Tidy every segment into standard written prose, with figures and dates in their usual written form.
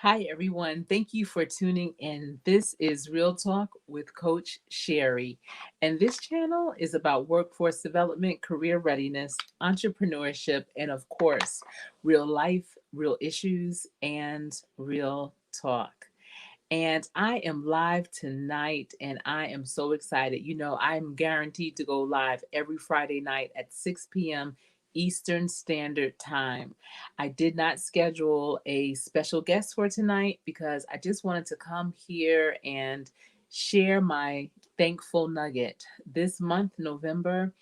Hi, everyone. Thank you for tuning in. This is Real Talk with Coach Sherry. And this channel is about workforce development, career readiness, entrepreneurship, and of course, real life, real issues, and real talk. And I am live tonight and I am so excited. I'm guaranteed to go live every Friday night at 6 p.m. Eastern Standard Time. I did not schedule a special guest for tonight because I just wanted to come here and share my thankful nugget. This month, November,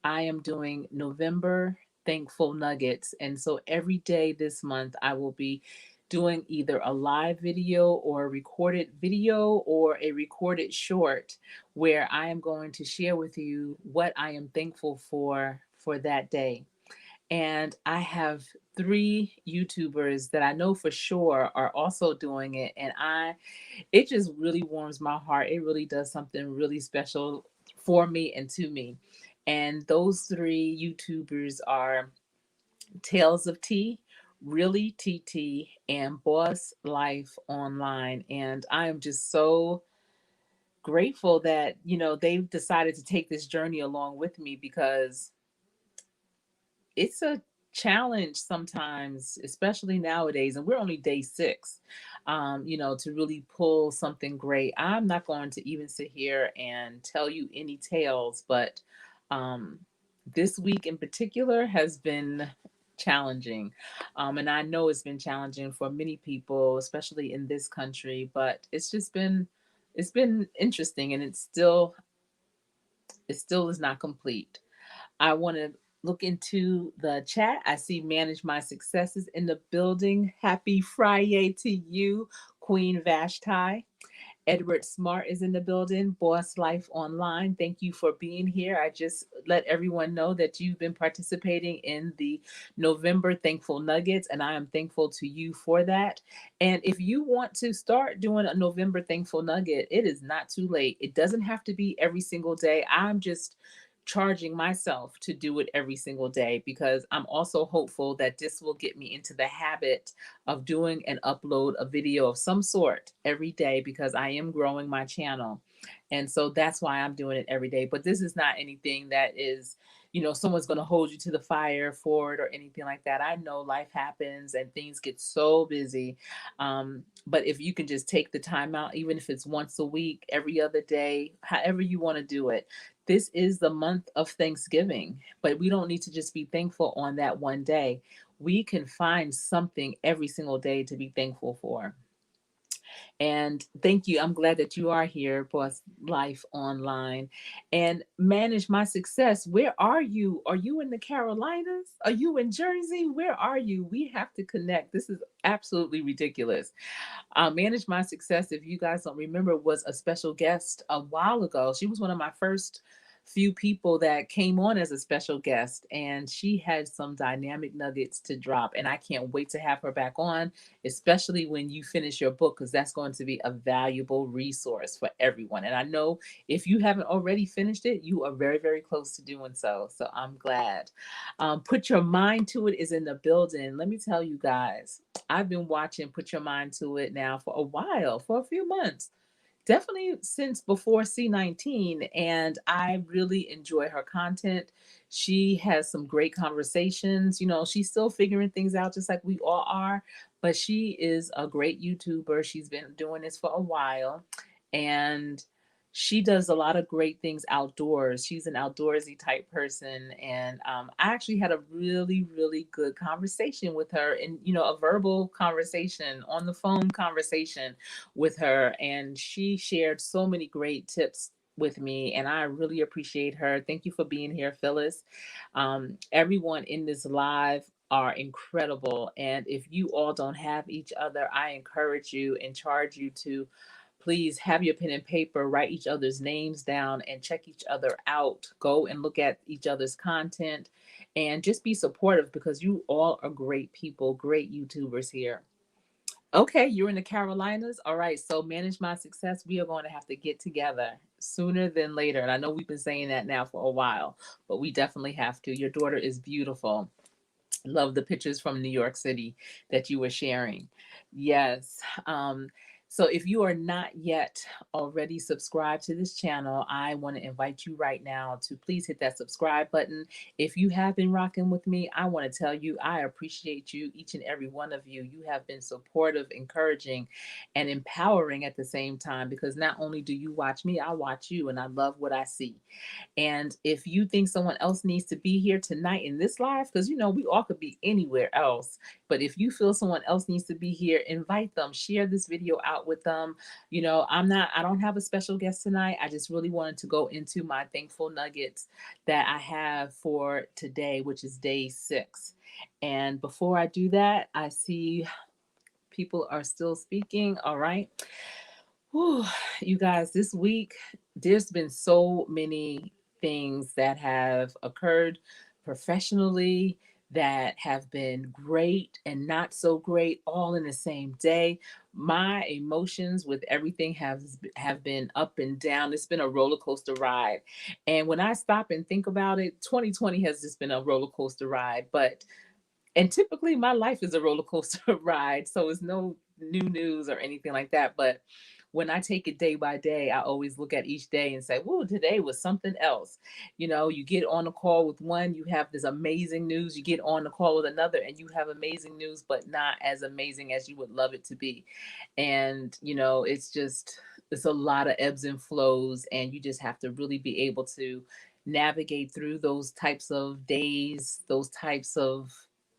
I am doing November Thankful Nuggets. And so every day this month, I will be doing either a live video or a recorded video or a recorded short where I am going to share with you what I am thankful for that day. And I have three YouTubers that I know for sure are also doing it. And it just really warms my heart. It really does something really special for me and to me. And those three YouTubers are Tales of Tea, Really TT, and Boss Life Online. And I am just so grateful that, they've decided to take this journey along with me because it's a challenge sometimes, especially nowadays, and we're only day six, to really pull something great. I'm not going to even sit here and tell you any tales, but um, this week in particular has been challenging. And I know it's been challenging for many people, especially in this country, but it's been interesting and it still is not complete. I want to look into the chat. I see Manage My Successes in the building. Happy Friday to you, Queen Vashti. Edward Smart is in the building. Boss Life Online. Thank you for being here. I just let everyone know that you've been participating in the November Thankful Nuggets, and I am thankful to you for that. And if you want to start doing a November Thankful Nugget, it is not too late. It doesn't have to be every single day. I'm just charging myself to do it every single day because I'm also hopeful that this will get me into the habit of doing and upload a video of some sort every day because I am growing my channel. And so that's why I'm doing it every day. But this is not anything that is, someone's going to hold you to the fire for it or anything like that. I know life happens and things get so busy. But if you can just take the time out, even if it's once a week, every other day, however you want to do it, this is the month of Thanksgiving, but we don't need to just be thankful on that one day. We can find something every single day to be thankful for. And thank you. I'm glad that you are here, Boss Life Online. And Manage My Success. Where are you? Are you in the Carolinas? Are you in Jersey? Where are you? We have to connect. This is absolutely ridiculous. Manage My Success, if you guys don't remember, was a special guest a while ago. She was one of my first few people that came on as a special guest, and she had some dynamic nuggets to drop. And I can't wait to have her back on, especially when you finish your book, because that's going to be a valuable resource for everyone. And I know if you haven't already finished it, you are very, very close to doing so. So I'm glad. Put Your Mind to It is in the building. Let me tell you guys, I've been watching Put Your Mind to It now for a while, for a few months, definitely since before C19. And I really enjoy her content. She has some great conversations. She's still figuring things out just like we all are, but she is a great YouTuber. She's been doing this for a while. And she does a lot of great things outdoors. She's an outdoorsy type person. And I actually had a really, really good conversation with her, and, a verbal conversation, on the phone conversation with her. And she shared so many great tips with me. And I really appreciate her. Thank you for being here, Phyllis. Everyone in this live are incredible. And if you all don't have each other, I encourage you and charge you to please have your pen and paper, write each other's names down, and check each other out. Go and look at each other's content and just be supportive because you all are great people, great YouTubers here. Okay, you're in the Carolinas. All right, so Manage My Success, we are going to have to get together sooner than later. And I know we've been saying that now for a while, but we definitely have to. Your daughter is beautiful. Love the pictures from New York City that you were sharing. Yes. So if you are not yet already subscribed to this channel, I want to invite you right now to please hit that subscribe button. If you have been rocking with me, I want to tell you I appreciate you, each and every one of you. You have been supportive, encouraging, and empowering at the same time, because not only do you watch me, I watch you and I love what I see. And if you think someone else needs to be here tonight in this live, because we all could be anywhere else, but if you feel someone else needs to be here, invite them, share this video out with them. I don't have a special guest tonight. I just really wanted to go into my thankful nuggets that I have for today, which is day 6. And before I do that, I see people are still speaking. All right. Whew, you guys, this week there's been so many things that have occurred professionally that have been great and not so great all in the same day. My emotions with everything have been up and down. It's been a roller coaster ride. And when I stop and think about it, 2020 has just been a roller coaster ride, and typically my life is a roller coaster ride, so it's no new news or anything like that. But when I take it day by day, I always look at each day and say, whoa, today was something else. You get on a call with one, you have this amazing news. You get on the call with another, and you have amazing news, but not as amazing as you would love it to be. And, it's a lot of ebbs and flows, and you just have to really be able to navigate through those types of days, those types of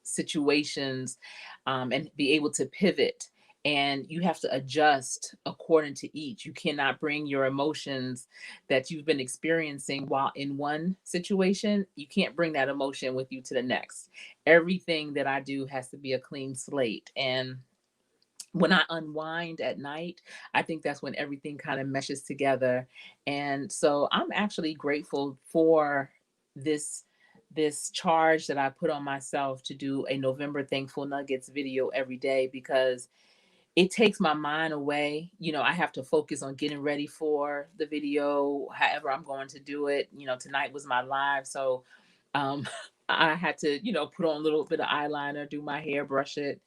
situations, and be able to pivot. And you have to adjust according to each. You cannot bring your emotions that you've been experiencing while in one situation, you can't bring that emotion with you to the next. Everything that I do has to be a clean slate. And when I unwind at night, I think that's when everything kind of meshes together. And so I'm actually grateful for this this charge that I put on myself to do a November Thankful Nuggets video every day, because it takes my mind away. I have to focus on getting ready for the video, however I'm going to do it. Tonight was my live, so um, I had to, put on a little bit of eyeliner, do my hair, brush it,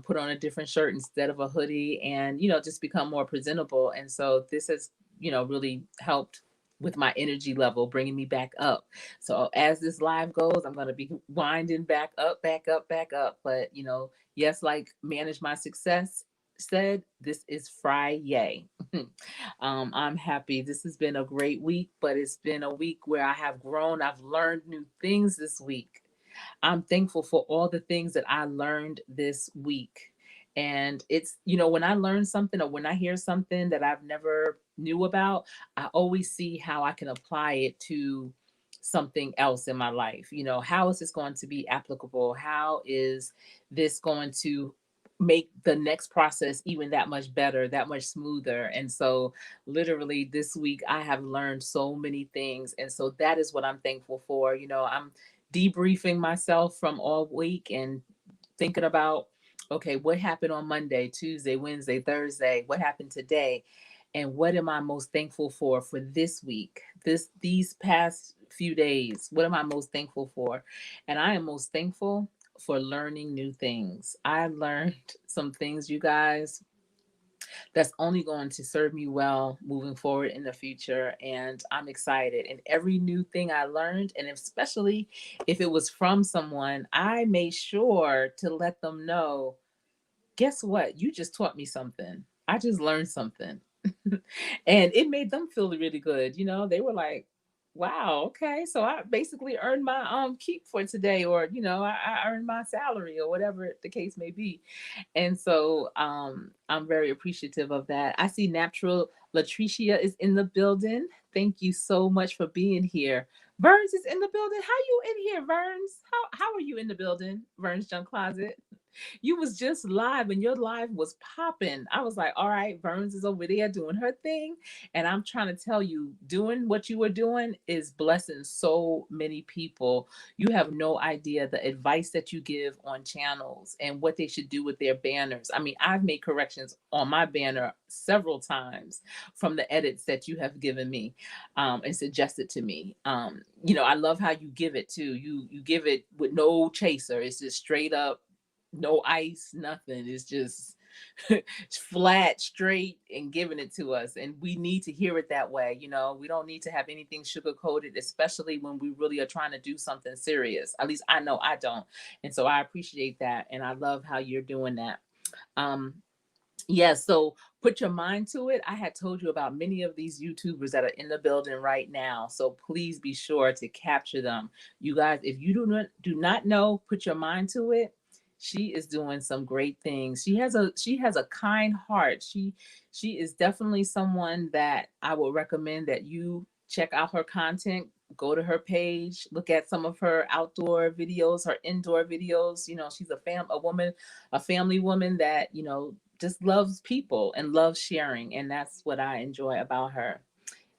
put on a different shirt instead of a hoodie, and, just become more presentable. And so this has, really helped with my energy level, bringing me back up. So as this live goes, I'm going to be winding back up, back up, back up. But, yes, like Manage My Success said, this is Friday. I'm happy. This has been a great week, but it's been a week where I have grown. I've learned new things this week. I'm thankful for all the things that I learned this week. And it's, when I learn something or when I hear something that I've never knew about, I always see how I can apply it to something else in my life. How is this going to be applicable? How is this going to make the next process even that much better, that much smoother? And so literally this week I have learned so many things. And so that is what I'm thankful for. I'm debriefing myself from all week and thinking about, okay, what happened on Monday, Tuesday, Wednesday, Thursday? What happened today? And what am I most thankful for this week? These past few days, what am I most thankful for? And I am most thankful for learning new things. I learned some things, you guys, that's only going to serve me well moving forward in the future. And I'm excited. And every new thing I learned, and especially if it was from someone, I made sure to let them know, guess what? You just taught me something. I just learned something. And it made them feel really good. They were like, wow, okay. So I basically earned my keep for today, or I earned my salary, or whatever the case may be. And so I'm very appreciative of that. I see Natural Latricia is in the building. Thank you so much for being here. Verns is in the building. How you in here, Verns? How are you in the building, Verns Junk Closet? You was just live and your live was popping. I was like, all right, Burns is over there doing her thing. And I'm trying to tell you, doing what you were doing is blessing so many people. You have no idea the advice that you give on channels and what they should do with their banners. I mean, I've made corrections on my banner several times from the edits that you have given me and suggested to me. I love how you give it too. You give it with no chaser. It's just straight up, no ice, nothing. It's just flat, straight, and giving it to us. And we need to hear it that way. We don't need to have anything sugar coated, especially when we really are trying to do something serious. At least I know I don't. And so I appreciate that. And I love how you're doing that. Um, yeah, so put your mind to it. I had told you about many of these YouTubers that are in the building right now. So please be sure to capture them. You guys, if you do not know, put your mind to it. She is doing some great things. She has a kind heart. She is definitely someone that I would recommend that you check out her content. Go to her page, look at some of her outdoor videos, her indoor videos. She's a family woman that just loves people and loves sharing. And that's what I enjoy about her.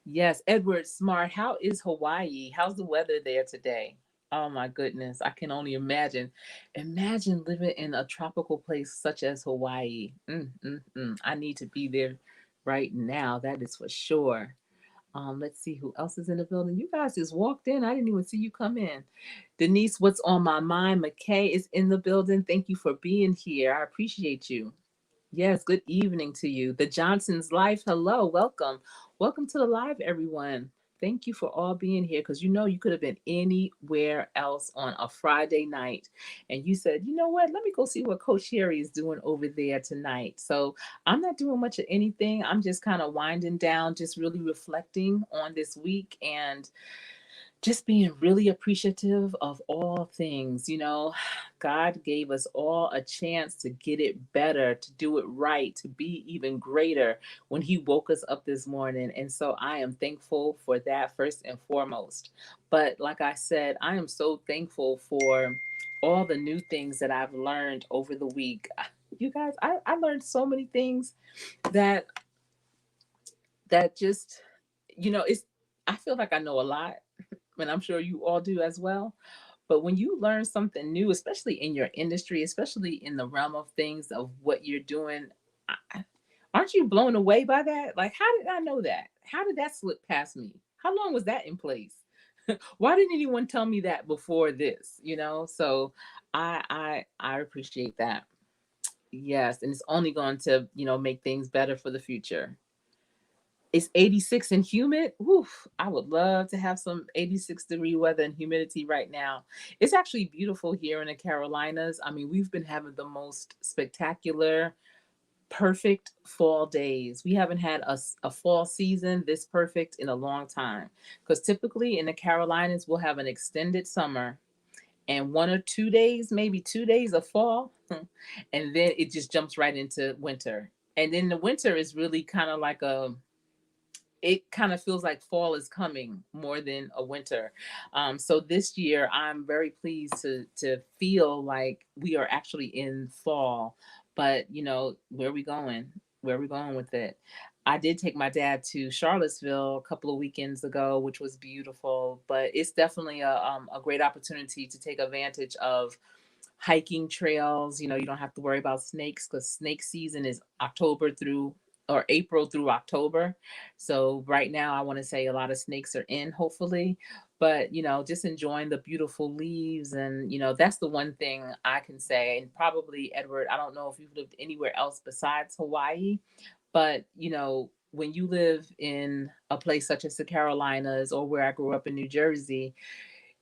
Yes, Edward Smart. How is Hawaii? How's the weather there today? Oh my goodness. I can only imagine. Imagine living in a tropical place such as Hawaii. I need to be there right now. That is for sure. Let's see who else is in the building. You guys just walked in. I didn't even see you come in. Denise, what's on my mind? McKay is in the building. Thank you for being here. I appreciate you. Yes, good evening to you. The Johnson's Life. Hello, welcome. Welcome to the live, everyone. Thank you for all being here because you could have been anywhere else on a Friday night. And you said, you know what, let me go see what Coach Sherry is doing over there tonight. So I'm not doing much of anything. I'm just kind of winding down, just really reflecting on this week and just being really appreciative of all things. God gave us all a chance to get it better, to do it right, to be even greater when He woke us up this morning. And so I am thankful for that first and foremost. But like I said, I am so thankful for all the new things that I've learned over the week. You guys, I learned so many things that just, it's, I feel like I know a lot, and I'm sure you all do as well. But when you learn something new, especially in your industry, especially in the realm of things of what you're doing, aren't you blown away by that? Like, how did I know that? How did that slip past me? How long was that in place? Why didn't anyone tell me that before this? So I appreciate that. Yes, and it's only going to make things better for the future. It's 86 and humid. Oof, I would love to have some 86-degree weather and humidity right now. It's actually beautiful here in the Carolinas. I mean, we've been having the most spectacular, perfect fall days. We haven't had a fall season this perfect in a long time. Because typically in the Carolinas, we'll have an extended summer and 1 or 2 days, maybe 2 days of fall. And then it just jumps right into winter. And then the winter is really kind of like it kind of feels like fall is coming more than a winter. So this year, I'm very pleased to feel like we are actually in fall. But where are we going? Where are we going with it? I did take my dad to Charlottesville a couple of weekends ago, which was beautiful. But it's definitely a great opportunity to take advantage of hiking trails. You don't have to worry about snakes because snake season is October through or April through October. So right now I want to say a lot of snakes are in, hopefully. But just enjoying the beautiful leaves. And that's the one thing I can say. And probably, Edward, I don't know if you've lived anywhere else besides Hawaii, but when you live in a place such as the Carolinas or where I grew up in New Jersey,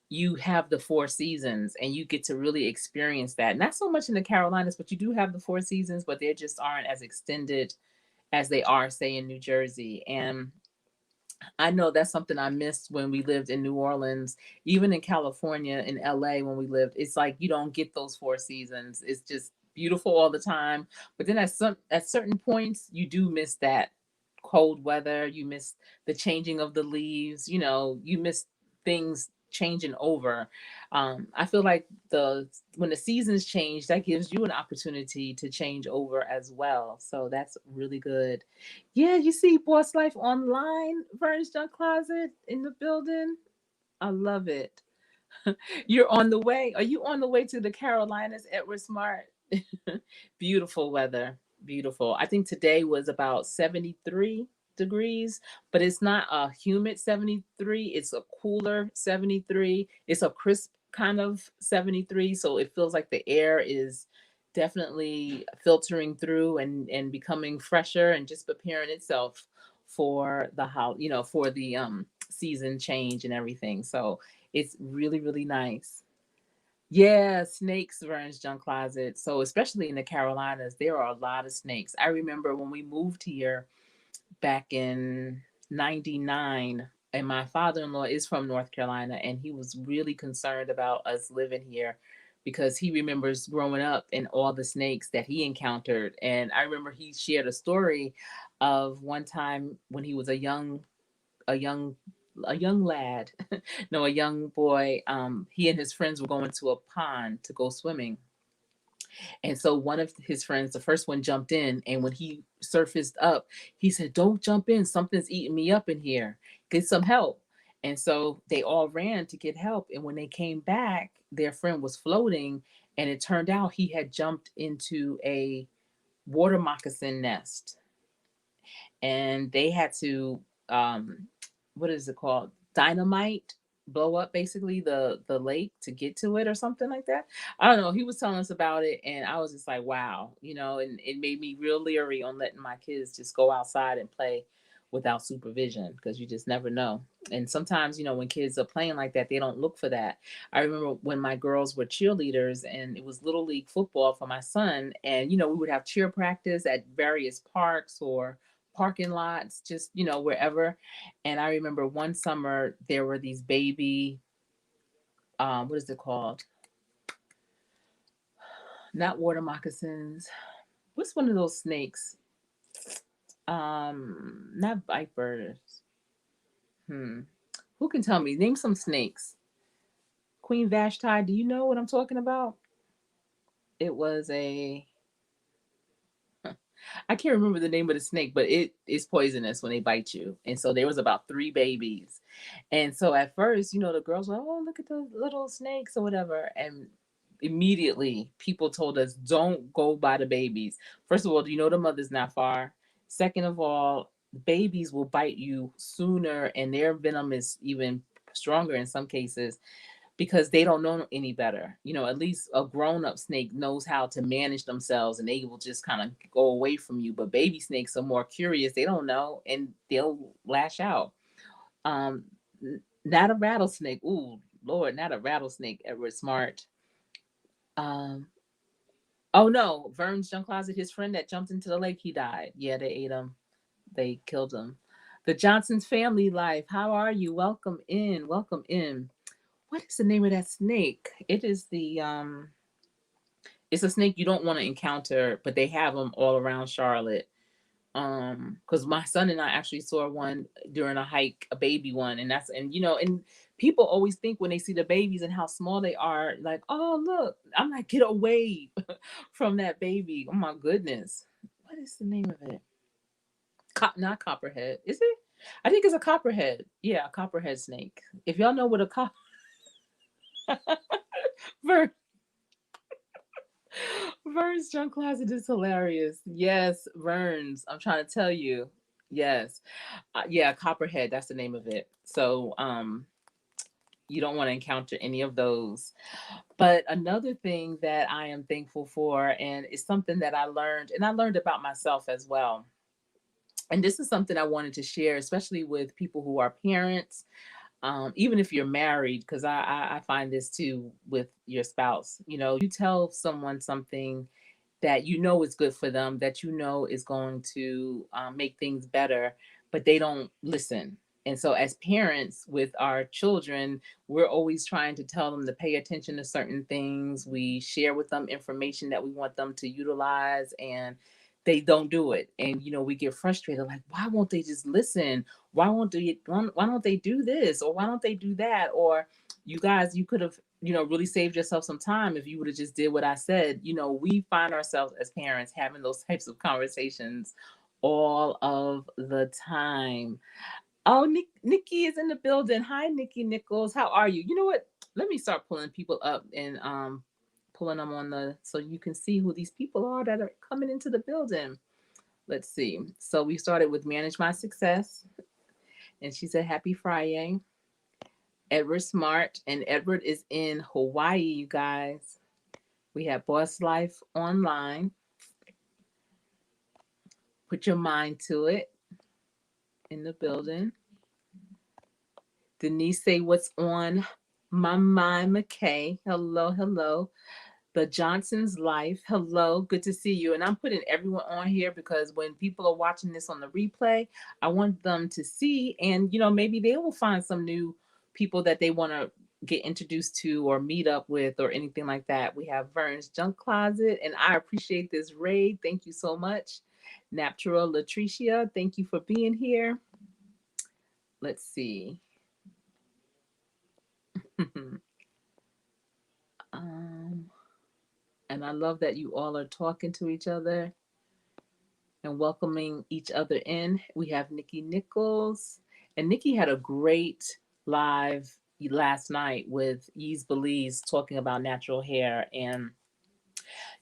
you have the four seasons and you get to really experience that. Not so much in the Carolinas, but you do have the four seasons, but they just aren't as extended as they are, say, in New Jersey. And I know that's something I missed when we lived in New Orleans, even in California, in LA when we lived. It's like you don't get those four seasons. It's just beautiful all the time. But then at certain points, you do miss that cold weather. You miss the changing of the leaves. You miss things changing over. I feel like the when the seasons change, that gives you an opportunity to change over as well. So that's really good. Yeah, you see Boss Life Online, Vern's Junk Closet in the building. I love it. You're on the way. Are you on the way to the Carolinas, Edward Smart? Beautiful weather. Beautiful. I think today was about 73 degrees, but it's not a humid 73. It's a cooler 73. It's a crisp kind of 73. So it feels like the air is definitely filtering through and becoming fresher and just preparing itself for the how, for the season change and everything. So it's really, really nice. Yeah, snakes, Vern's Junk Closet. So, especially in the Carolinas, there are a lot of snakes. I remember when we moved here back in 99, and my father in law is from North Carolina, and he was really concerned about us living here because he remembers growing up and all the snakes that he encountered. And I remember he shared a story of one time when he was a young a young lad, no, a young boy. He and his friends were going to a pond to go swimming, and so one of his friends, the first one, jumped in, and when he surfaced up, he said, "Don't jump in. Something's eating me up in here. Get some help." And so they all ran to get help. And when they came back, their friend was floating, and it turned out he had jumped into a water moccasin nest, and they had to what is it called, dynamite, blow up basically the lake to get to it or something like that. I don't know, he was telling us about it, and I was just like, wow, and it made me real leery on letting my kids just go outside and play without supervision, because you just never know. And sometimes, when kids are playing like that, they don't look for that. I remember when my girls were cheerleaders, and it was little league football for my son, and we would have cheer practice at various parks or parking lots, just wherever. And I remember one summer there were these baby, what is it called, not water moccasins, what's one of those snakes, not vipers. Hmm, who can tell me, name some snakes? Queen Vashti, do you know what I'm talking about? It was a, I can't remember the name of the snake, but it is poisonous when they bite you. And so there was about three babies. And so at first, the girls were, oh, look at the little snakes or whatever. And immediately people told us, don't go by the babies. First of all, do you know the mother's not far? Second of all, babies will bite you sooner, and their venom is even stronger in some cases because they don't know any better. At least a grown up snake knows how to manage themselves, and they will just kind of go away from you. But baby snakes are more curious. They don't know, and they'll lash out. Um, Not a rattlesnake. Ooh, Lord, not a rattlesnake, Edward Smart. Um, oh no, Vern's Junk Closet, his friend that jumped into the lake, he died. Yeah, they ate him. They killed him. The Johnson's family life. How are you? Welcome in. Welcome in. What is the name of that snake? It is the it's a snake you don't want to encounter, but they have them all around Charlotte. Because my son and I actually saw one during a hike, a baby one, and people always think when they see the babies and how small they are, like, oh look, I'm like, get away from that baby. Oh my goodness. What is the name of it? Not copperhead, is it? I think it's a copperhead. Yeah, a copperhead snake. If y'all know what a Ver- Vern's Junk Closet is hilarious. Yes, Vern's. I'm trying to tell you. Yes. Yeah, Copperhead, that's the name of it. So, you don't want to encounter any of those. But another thing that I am thankful for, and it's something that I learned, and I learned about myself as well. And this is something I wanted to share, especially with people who are parents, even if you're married, because I find this too with your spouse. You tell someone something that is good for them, that is going to make things better, but they don't listen. And so, as parents with our children, we're always trying to tell them to pay attention to certain things. We share with them information that we want them to utilize, and they don't do it. And we get frustrated, like, why won't they just listen? Why don't they do this, or why don't they do that? Or you guys, you could have, really saved yourself some time if you would have just did what I said. We find ourselves as parents having those types of conversations all of the time. Oh, Nikki is in the building. Hi, Nikki Nichols. How are you? You know what? Let me start pulling people up and pulling them on the so you can see who these people are that are coming into the building. Let's see. So we started with Manage My Success, and she said Happy Friday. Edward Smart, and Edward is in Hawaii, you guys. We have Boss Life Online. Put your mind to it in the building. Denise say what's on my mind, McKay. Hello, hello. The Johnson's Life. Hello, good to see you. And I'm putting everyone on here because when people are watching this on the replay, I want them to see, and maybe they will find some new people that they want to get introduced to or meet up with or anything like that. We have Vern's Junk Closet, and I appreciate this raid. Thank you so much. Natural Latricia, thank you for being here. Let's see. um, and I love that you all are talking to each other and welcoming each other in. We have Nikki Nichols, and Nikki had a great live last night with Yeez Belize talking about natural hair. And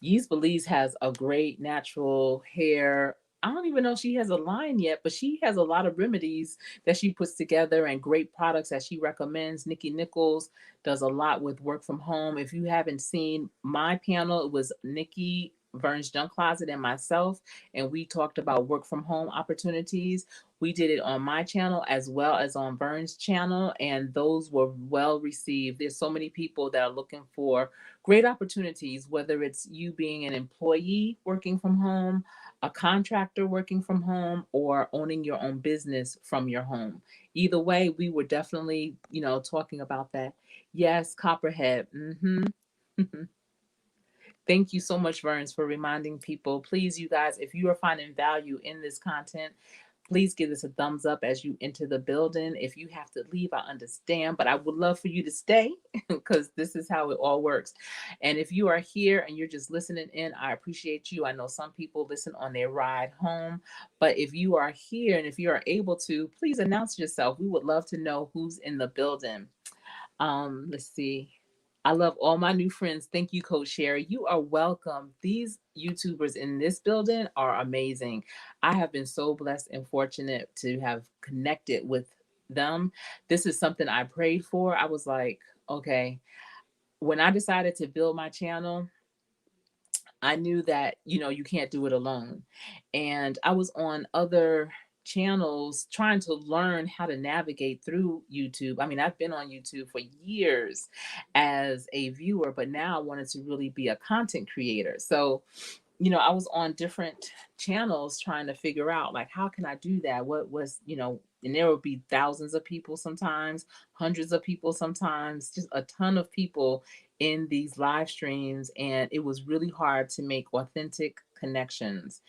Yeez Belize has a great natural hair. I don't even know if she has a line yet, but she has a lot of remedies that she puts together and great products that she recommends. Nikki Nichols does a lot with work from home. If you haven't seen my panel, it was Nikki, Vern's Junk Closet, and myself, and we talked about work from home opportunities. We did it on my channel as well as on Vern's channel, and those were well received. There's so many people that are looking for great opportunities, whether it's you being an employee working from home, a contractor working from home, or owning your own business from your home. Either way, we were definitely, talking about that. Yes, Copperhead. Thank you so much, Verns, for reminding people. Please, you guys, if you are finding value in this content, please give us a thumbs up as you enter the building. If you have to leave, I understand, but I would love for you to stay because this is how it all works. And if you are here and you're just listening in, I appreciate you. I know some people listen on their ride home, but if you are here and if you are able to, please announce yourself. We would love to know who's in the building. Let's see. I love all my new friends. Thank you, Coach Sherry. You are welcome. These YouTubers in this building are amazing. I have been so blessed and fortunate to have connected with them. This is something I prayed for. I was like, okay, when I decided to build my channel, I knew that, you can't do it alone. And I was on other channels trying to learn how to navigate through YouTube. I mean, I've been on YouTube for years as a viewer, but now I wanted to really be a content creator. So, I was on different channels trying to figure out like how can I do that? What was, and there would be thousands of people sometimes, hundreds of people sometimes, just a ton of people in these live streams, and it was really hard to make authentic connections.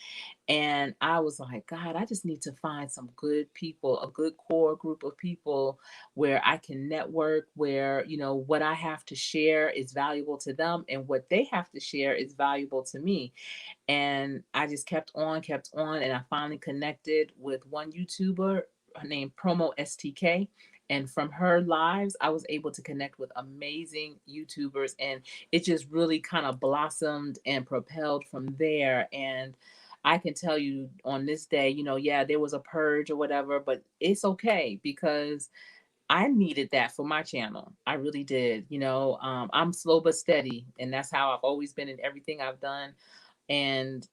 And I was like, God, I just need to find some good people, a good core group of people where I can network, where, what I have to share is valuable to them and what they have to share is valuable to me. And I just kept on, and I finally connected with one YouTuber named Promo STK. And from her lives, I was able to connect with amazing YouTubers, and it just really kind of blossomed and propelled from there. And I can tell you on this day, yeah, there was a purge or whatever, but it's okay because I needed that for my channel. I really did. I'm slow but steady, and that's how I've always been in everything I've done. And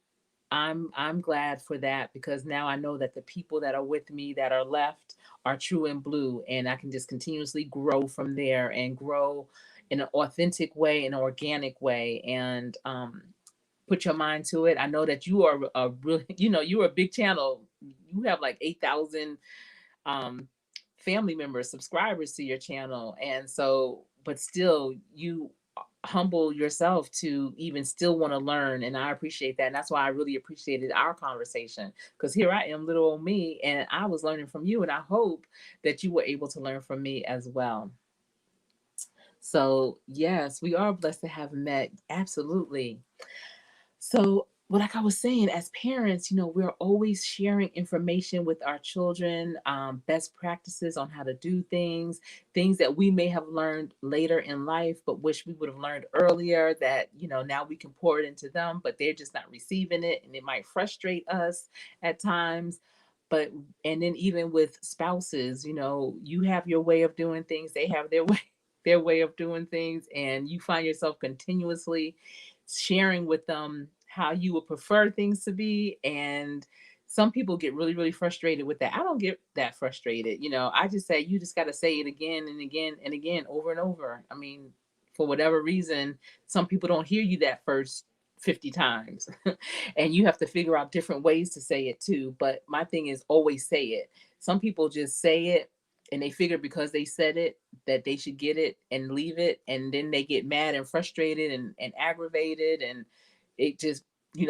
I'm glad for that because now I know that the people that are with me that are left are true and blue, and I can just continuously grow from there and grow in an authentic way, an organic way, and put your mind to it. I know that you are a really, you're a big channel. You have like 8,000 um, family members, subscribers to your channel, and so, but still, you humble yourself to even still want to learn, and I appreciate that. And that's why I really appreciated our conversation because here I am, little old me, and I was learning from you, and I hope that you were able to learn from me as well. So, yes, we are blessed to have met. Absolutely. So, well, like I was saying, as parents, we're always sharing information with our children, best practices on how to do things that we may have learned later in life, but wish we would have learned earlier that, now we can pour it into them, but they're just not receiving it. And it might frustrate us at times. But, and then even with spouses, you have your way of doing things, they have their way. Their way of doing things, and you find yourself continuously sharing with them how you would prefer things to be. And some people get really, really frustrated with that. I don't get that frustrated. I just say, you just got to say it again and again and again, over and over. I mean, for whatever reason, some people don't hear you that first 50 times. And you have to figure out different ways to say it too. But my thing is, always say it. Some people just say it and they figure because they said it that they should get it and leave it, and then they get mad and frustrated and aggravated, and it just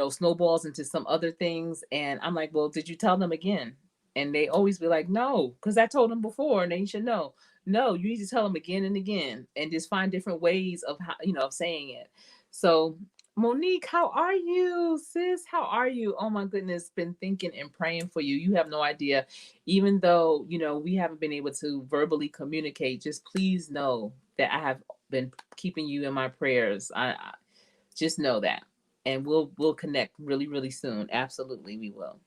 snowballs into some other things. And I'm like, well, did you tell them again? And they always be like, no, because I told them before and they should know. No, you need to tell them again and again, and just find different ways of how of saying it. So, Monique, how are you, sis? How are you? Oh my goodness, been thinking and praying for you. You have no idea. Even though, we haven't been able to verbally communicate, just please know that I have been keeping you in my prayers. I just know that. And we'll connect really, really soon. Absolutely, we will.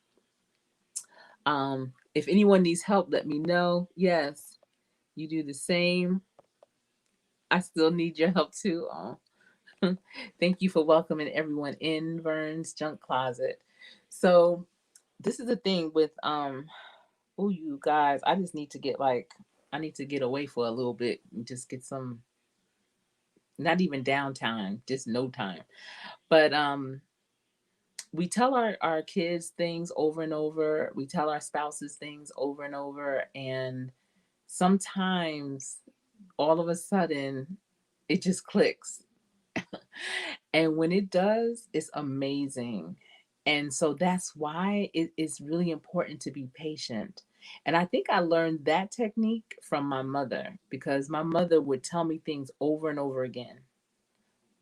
If anyone needs help, let me know. Yes, you do the same. I still need your help too. Oh. Thank you for welcoming everyone in Vern's Junk Closet. So this is the thing with oh, you guys, I just need to get I need to get away for a little bit and just get some, not even downtime, just no time. But we tell our kids things over and over. We tell our spouses things over and over. And sometimes all of a sudden it just clicks. And when it does, it's amazing. And so that's why it is really important to be patient. And I think I learned that technique from my mother, because my mother would tell me things over and over again,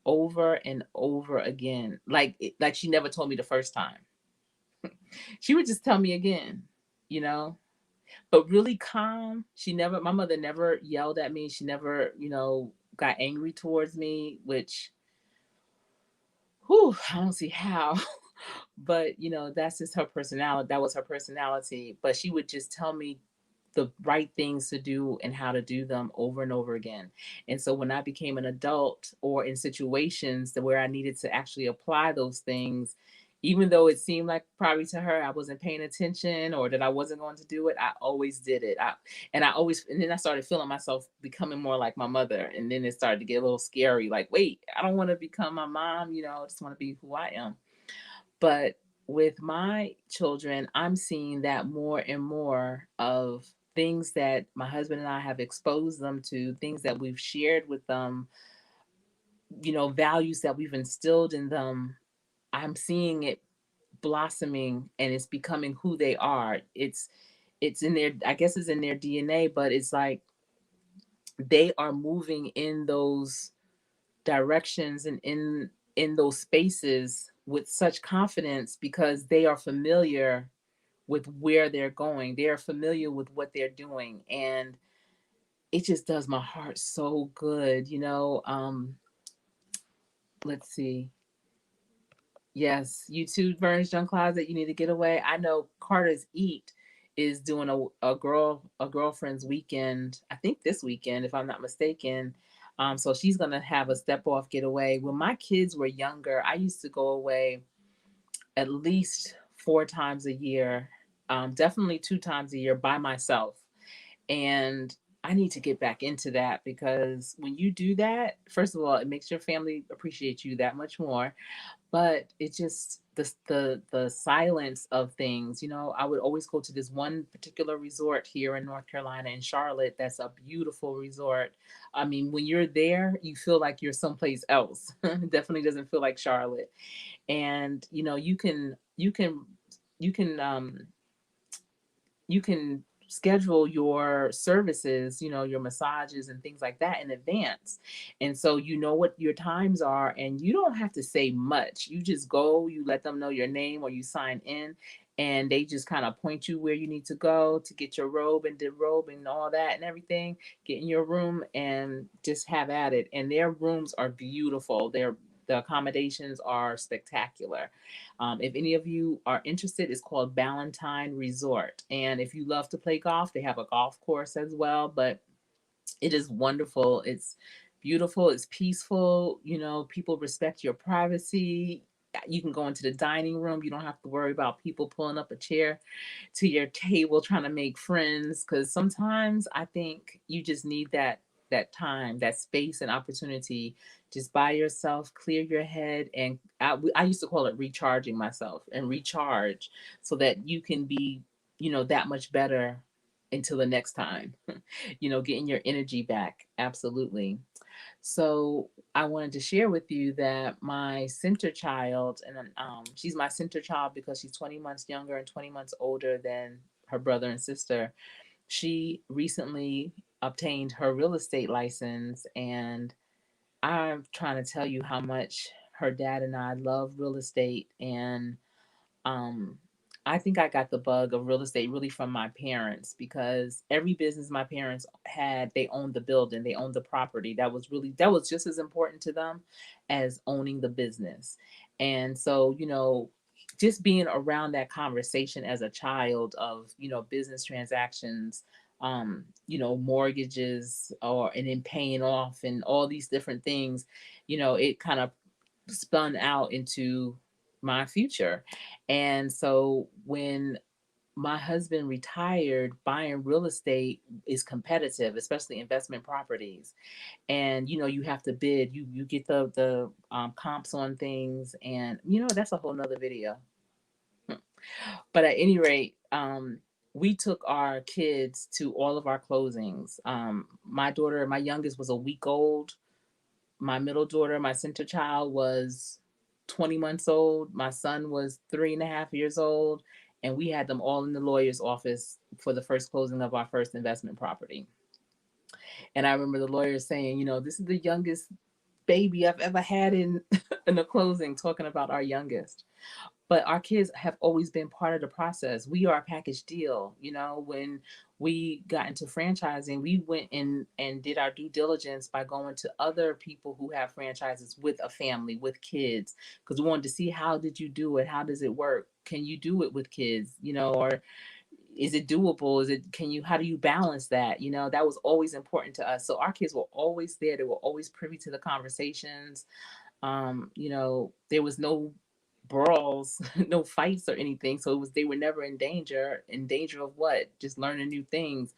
over and over again. Like she never told me the first time. She would just tell me again, you know, but really calm. My mother never yelled at me. She never, got angry towards me, which, whew, I don't see how. But that's just her personality. That was her personality. But she would just tell me the right things to do and how to do them over and over again. And so when I became an adult, or in situations where I needed to actually apply those things, even though it seemed like probably to her I wasn't paying attention or that I wasn't going to do it, I always did it. And then I started feeling myself becoming more like my mother. And then it started to get a little scary, like, wait, I don't want to become my mom, I just want to be who I am. But with my children, I'm seeing that more and more of things that my husband and I have exposed them to, things that we've shared with them, values that we've instilled in them. I'm seeing it blossoming and it's becoming who they are. It's in their, I guess it's in their DNA, but it's like they are moving in those directions and in those spaces with such confidence because they are familiar with where they're going. They are familiar with what they're doing. And it just does my heart so good, let's see. Yes, you too, Vern's Junk Closet. You need to get away. I know Carter's Eat is doing a girlfriend's weekend. I think this weekend, if I'm not mistaken. So she's gonna have a step off getaway. When my kids were younger, I used to go away at least 4 times a year, definitely 2 times a year by myself. And I need to get back into that because when you do that, first of all, it makes your family appreciate you that much more. But it just the silence of things. I would always go to this one particular resort here in North Carolina, in Charlotte. That's a beautiful resort. I mean, when you're there, you feel like you're someplace else. It definitely doesn't feel like Charlotte. And you can you can schedule your services, your massages and things like that in advance. And so you know what your times are, and you don't have to say much. You just go, you let them know your name or you sign in, and they just kind of point you where you need to go to get your robe and all that and everything, get in your room and just have at it. And their rooms are beautiful. The accommodations are spectacular. If any of you are interested, it's called Ballantine Resort. And if you love to play golf, they have a golf course as well. But it is wonderful. It's beautiful. It's peaceful. People respect your privacy. You can go into the dining room. You don't have to worry about people pulling up a chair to your table trying to make friends, because sometimes I think you just need that time, that space and opportunity just by yourself, clear your head. And I used to call it recharging myself and recharge, so that you can be that much better until the next time. Getting your energy back. Absolutely. So I wanted to share with you that my center child, and she's my center child because she's 20 months younger and 20 months older than her brother and sister. She recently obtained her real estate license, and I'm trying to tell you how much her dad and I love real estate. And um, I think I got the bug of real estate really from my parents, because every business my parents had, they owned the building, they owned the property. That was just as important to them as owning the business. And so, just being around that conversation as a child of, business transactions, mortgages, and then paying off and all these different things, it kind of spun out into my future. And so when my husband retired, buying real estate is competitive, especially investment properties. And you have to bid. You get the comps on things, and that's a whole nother video. But at any rate, we took our kids to all of our closings. My youngest was a week old. My middle daughter, my center child, was 20 months old. My son was 3.5 years old. And we had them all in the lawyer's office for the first closing of our first investment property. And I remember the lawyer saying, this is the youngest baby I've ever had in in a closing, talking about our youngest. But our kids have always been part of the process. We are a package deal. When we got into franchising, we went in and did our due diligence by going to other people who have franchises with a family, with kids, because we wanted to see, how did you do it? How does it work? Can you do it with kids? Or is it doable? How do you balance that? That was always important to us. So our kids were always there. They were always privy to the conversations. There was no brawls, no fights or anything. So they were never in danger. In danger of what? Just learning new things.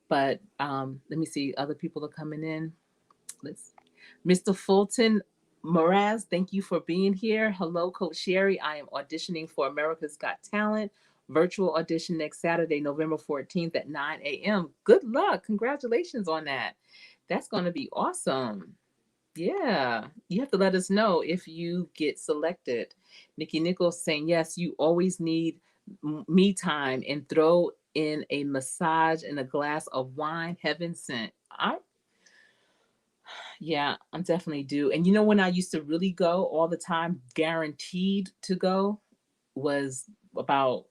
But let me see, other people are coming in. Let's Mr. Fulton Moraz, thank you for being here. Hello, Coach Sherry. I am auditioning for America's Got Talent virtual audition next Saturday, November 14th at 9 a.m. Good luck. Congratulations on that. That's going to be awesome. Yeah, you have to let us know if you get selected. Nikki Nichols saying, yes, you always need me time, and throw in a massage and a glass of wine, heaven sent. Yeah, I'm definitely due. And when I used to really go all the time, guaranteed to go, was about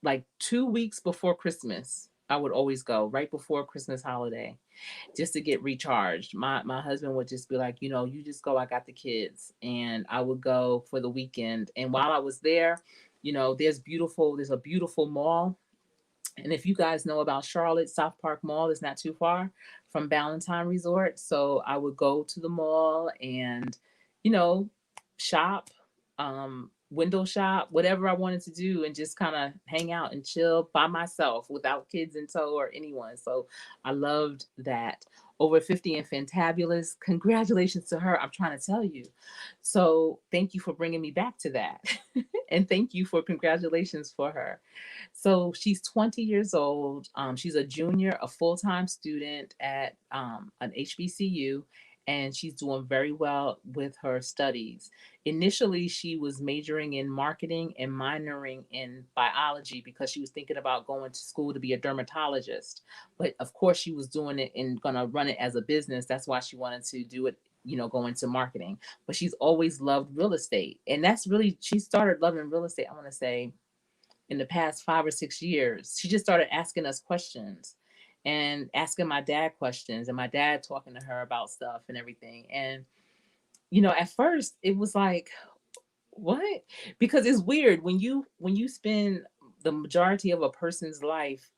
like 2 weeks before Christmas. I would always go right before Christmas holiday, just to get recharged. My husband would just be like, you just go. I got the kids, and I would go for the weekend. And while I was there, there's a beautiful mall. And if you guys know about Charlotte, South Park Mall is not too far from Ballantine Resort. So I would go to the mall and, you know, shop, window shop, whatever I wanted to do, and just kind of hang out and chill by myself without kids in tow or anyone. So I loved that. Over 50 and fantabulous. Congratulations to her. I'm trying to tell you. So thank you for bringing me back to that. And thank you for congratulations for her. So she's 20 years old. She's a junior, a full time student at an HBCU. and she's doing very well with her studies. Initially, she was majoring in marketing and minoring in biology because she was thinking about going to school to be a dermatologist. But of course, she was doing it and going to run it as a business. That's why she wanted to do it, go into marketing. But she's always loved real estate. And that's really, she started loving real estate, I want to say, in the past 5 or 6 years. She just started asking us questions and asking my dad questions, and my dad talking to her about stuff and everything. And, at first it was like, what? Because it's weird when you spend the majority of a person's life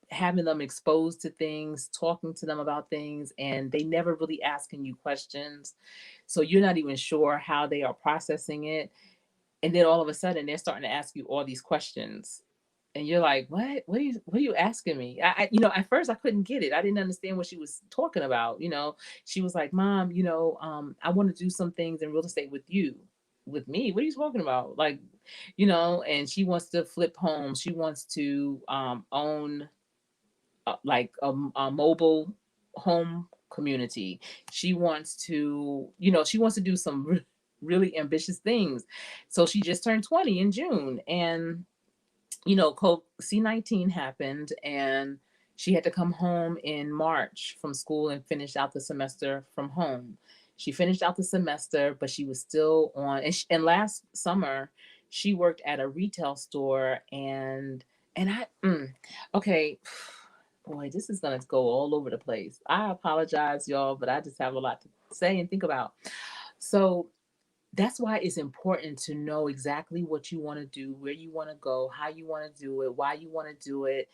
having them exposed to things, talking to them about things, and they never really asking you questions. So you're not even sure how they are processing it. And then all of a sudden they're starting to ask you all these questions. And you're like, what are you asking me? At first I couldn't get it. I didn't understand what she was talking about. She was like, Mom, I want to do some things in real estate with you. With me? What are you talking about? Like, and she wants to flip homes. She wants to own like a mobile home community. She wants to, she wants to do some really ambitious things. So she just turned 20 in June, and C-19 happened, and she had to come home in March from school and finish out the semester from home. She finished out the semester, but she was still on. And last summer, she worked at a retail store, and okay, boy, this is gonna go all over the place. I apologize, y'all, but I just have a lot to say and think about. So that's why it's important to know exactly what you want to do, where you want to go, how you want to do it, why you want to do it.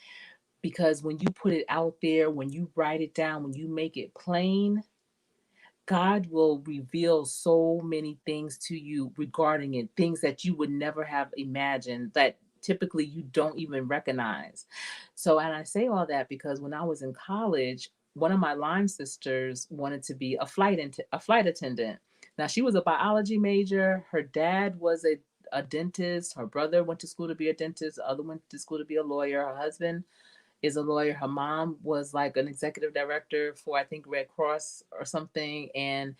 Because when you put it out there, when you write it down, when you make it plain, God will reveal so many things to you regarding it, things that you would never have imagined, that typically you don't even recognize. So, and I say all that because when I was in college, one of my line sisters wanted to be a flight attendant. Now, she was a biology major. Her dad was a dentist. Her brother went to school to be a dentist. The other went to school to be a lawyer. Her husband is a lawyer. Her mom was like an executive director for, I think, Red Cross or something. And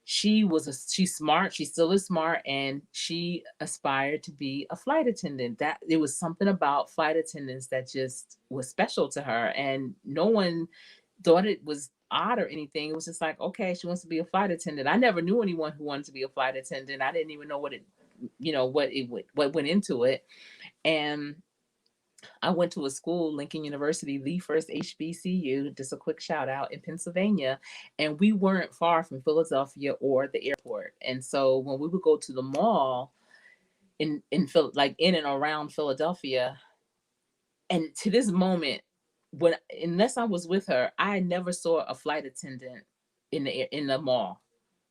she's smart. She still is smart, and she aspired to be a flight attendant. That it was something about flight attendants that just was special to her, and no one thought it was odd or anything. It was just like, okay, she wants to be a flight attendant. I never knew anyone who wanted to be a flight attendant. I didn't even know what went into it. And I went to a school, Lincoln University, the first HBCU, just a quick shout out, in Pennsylvania. And we weren't far from Philadelphia or the airport. And so when we would go to the mall like in and around Philadelphia, and to this moment, when unless I was with her, I never saw a flight attendant in the mall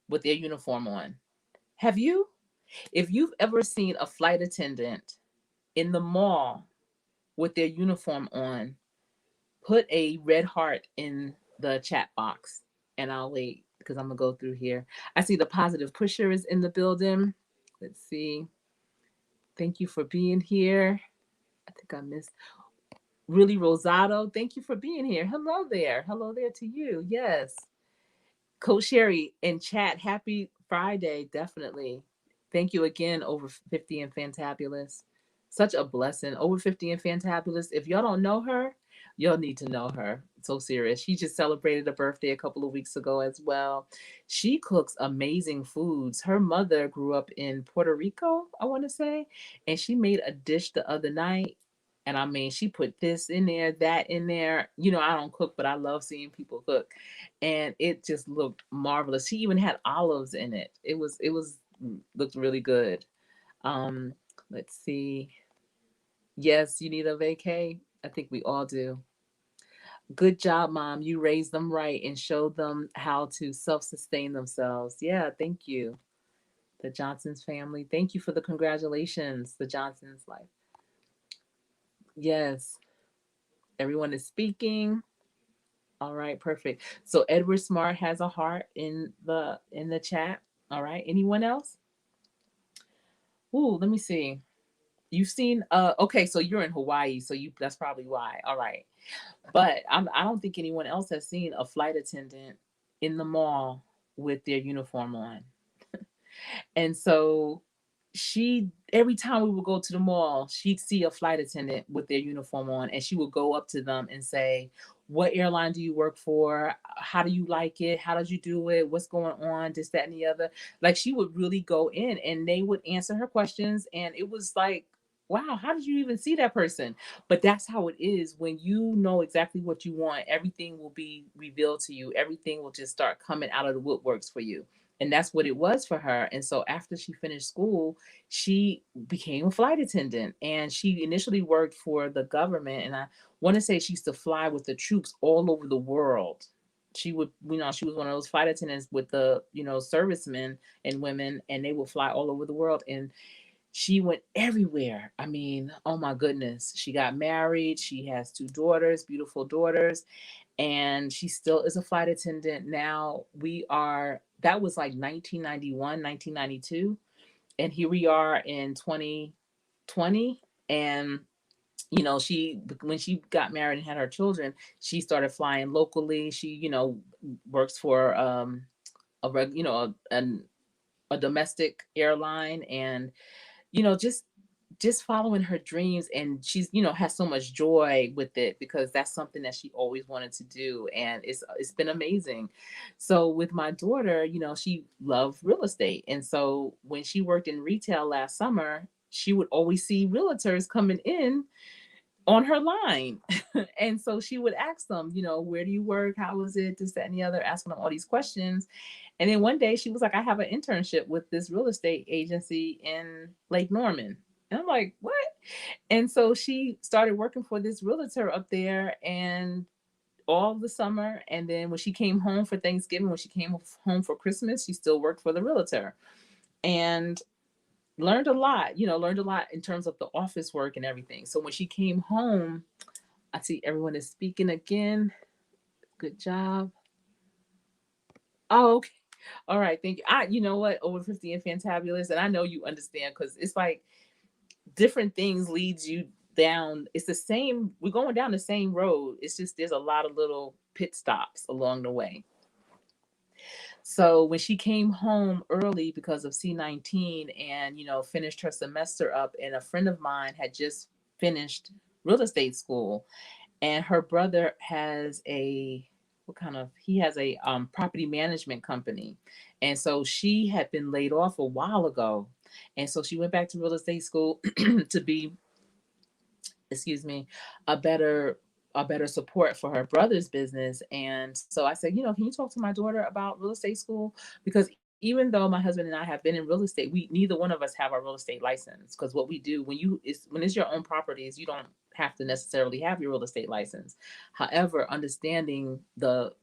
with their uniform on. Have you? If you've ever seen a flight attendant in the mall with their uniform on, put a red heart in the chat box, and I'll wait because I'm gonna go through here. I see the positive pusher is in the building. Let's see. Thank you for being here. I think I missed really Rosado. Thank you for being here. Hello there. Hello there to you. Yes. Coach Sherry in chat, happy Friday, definitely. Thank you again, Over 50 and Fantabulous. Such a blessing. Over 50 and Fantabulous. If y'all don't know her, y'all need to know her. So serious. She just celebrated a birthday a couple of weeks ago as well. She cooks amazing foods. Her mother grew up in Puerto Rico, I want to say, and she made a dish the other night. And I mean, she put this in there, that in there. I don't cook, but I love seeing people cook, and it just looked marvelous. She even had olives in it. It was looked really good. Um, let's see. Yes, you need a vacay. I think we all do. Good job, Mom. You raised them right and showed them how to self-sustain themselves. Yeah, thank you. The Johnson's family. Thank you for the congratulations. The Johnson's life. Yes, everyone is speaking. All right, perfect. So Edward Smart has a heart in the chat. All right. Anyone else? Ooh, let me see. You've seen okay, so you're in Hawaii, so you that's probably why. All right. But I don't think anyone else has seen a flight attendant in the mall with their uniform on. And so she, every time we would go to the mall, she'd see a flight attendant with their uniform on, and she would go up to them and say, "What airline do you work for? How do you like it? How did you do it? What's going on? This, that, and the other." Like, she would really go in, and they would answer her questions. And it was like, wow, how did you even see that person? But that's how it is when you know exactly what you want. Everything will be revealed to you, everything will just start coming out of the woodworks for you. And that's what it was for her. And so after she finished school, she became a flight attendant, and she initially worked for the government. And I want to say she used to fly with the troops all over the world. She would, she was one of those flight attendants with the, servicemen and women, and they would fly all over the world. And she went everywhere. I mean, oh my goodness. She got married. She has two daughters, beautiful daughters, and she still is a flight attendant now. That was like 1991, 1992. And here we are in 2020. And, when she got married and had her children, she started flying locally. She, works for a, a domestic airline. And just following her dreams, and she's has so much joy with it, because that's something that she always wanted to do, and it's been amazing. So with my daughter, she loved real estate, and so when she worked in retail last summer, she would always see realtors coming in on her line. And so she would ask them, where do you work, how is it, this, that, and the other, asking them all these questions. And then one day she was like, "I have an internship with this real estate agency in Lake Norman." And I'm like, "What?" And so she started working for this realtor up there, and all the summer. And then when she came home for Thanksgiving, when she came home for Christmas, she still worked for the realtor, and learned a lot in terms of the office work and everything. So when she came home, I see everyone is speaking again. Good job. Oh, okay. All right. Thank you. You know what? Over 50 and fantabulous. And I know you understand, because it's like different things leads you down. It's the same. We're going down the same road. It's just there's a lot of little pit stops along the way. So when she came home early because of C-19, and finished her semester up, and a friend of mine had just finished real estate school, and her brother has a what kind of he has a property management company. And so she had been laid off a while ago, and so she went back to real estate school to be, excuse me, a better support for her brother's business. And so I said, can you talk to my daughter about real estate school? Because even though my husband and I have been in real estate, we neither one of us have our real estate license. Because what we do when it's your own properties, you don't have to necessarily have your real estate license. However, understanding the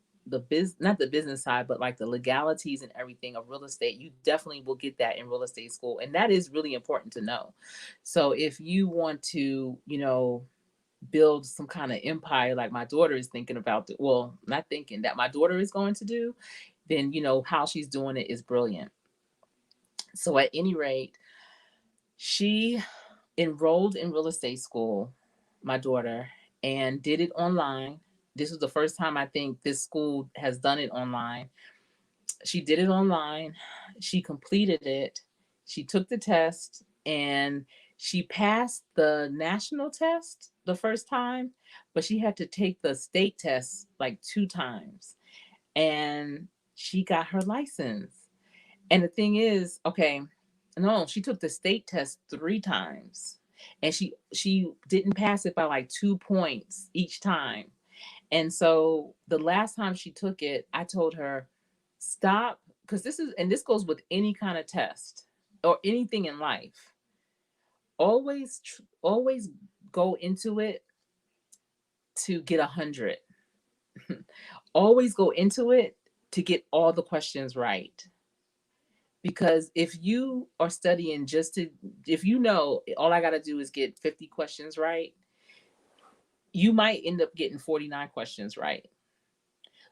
biz not the business side, but like the legalities and everything of real estate, you definitely will get that in real estate school, and that is really important to know. So if you want to, build some kind of empire like my daughter is thinking about, well, not thinking, that my daughter is going to do, then how she's doing it is brilliant. So at any rate, she enrolled in real estate school, my daughter, and did it online. This was the first time I think this school has done it online. She did it online. She completed it. She took the test, and she passed the national test the first time, but she had to take the state test like two times. And she got her license. And the thing is, okay, no, she took the state test three times. And she didn't pass it by like 2 points each time. And so the last time she took it, I told her, stop, because this goes with any kind of test or anything in life. Always go into it to get 100. Always go into it to get all the questions right. Because if you are studying if all I got to do is get 50 questions right, you might end up getting 49 questions right.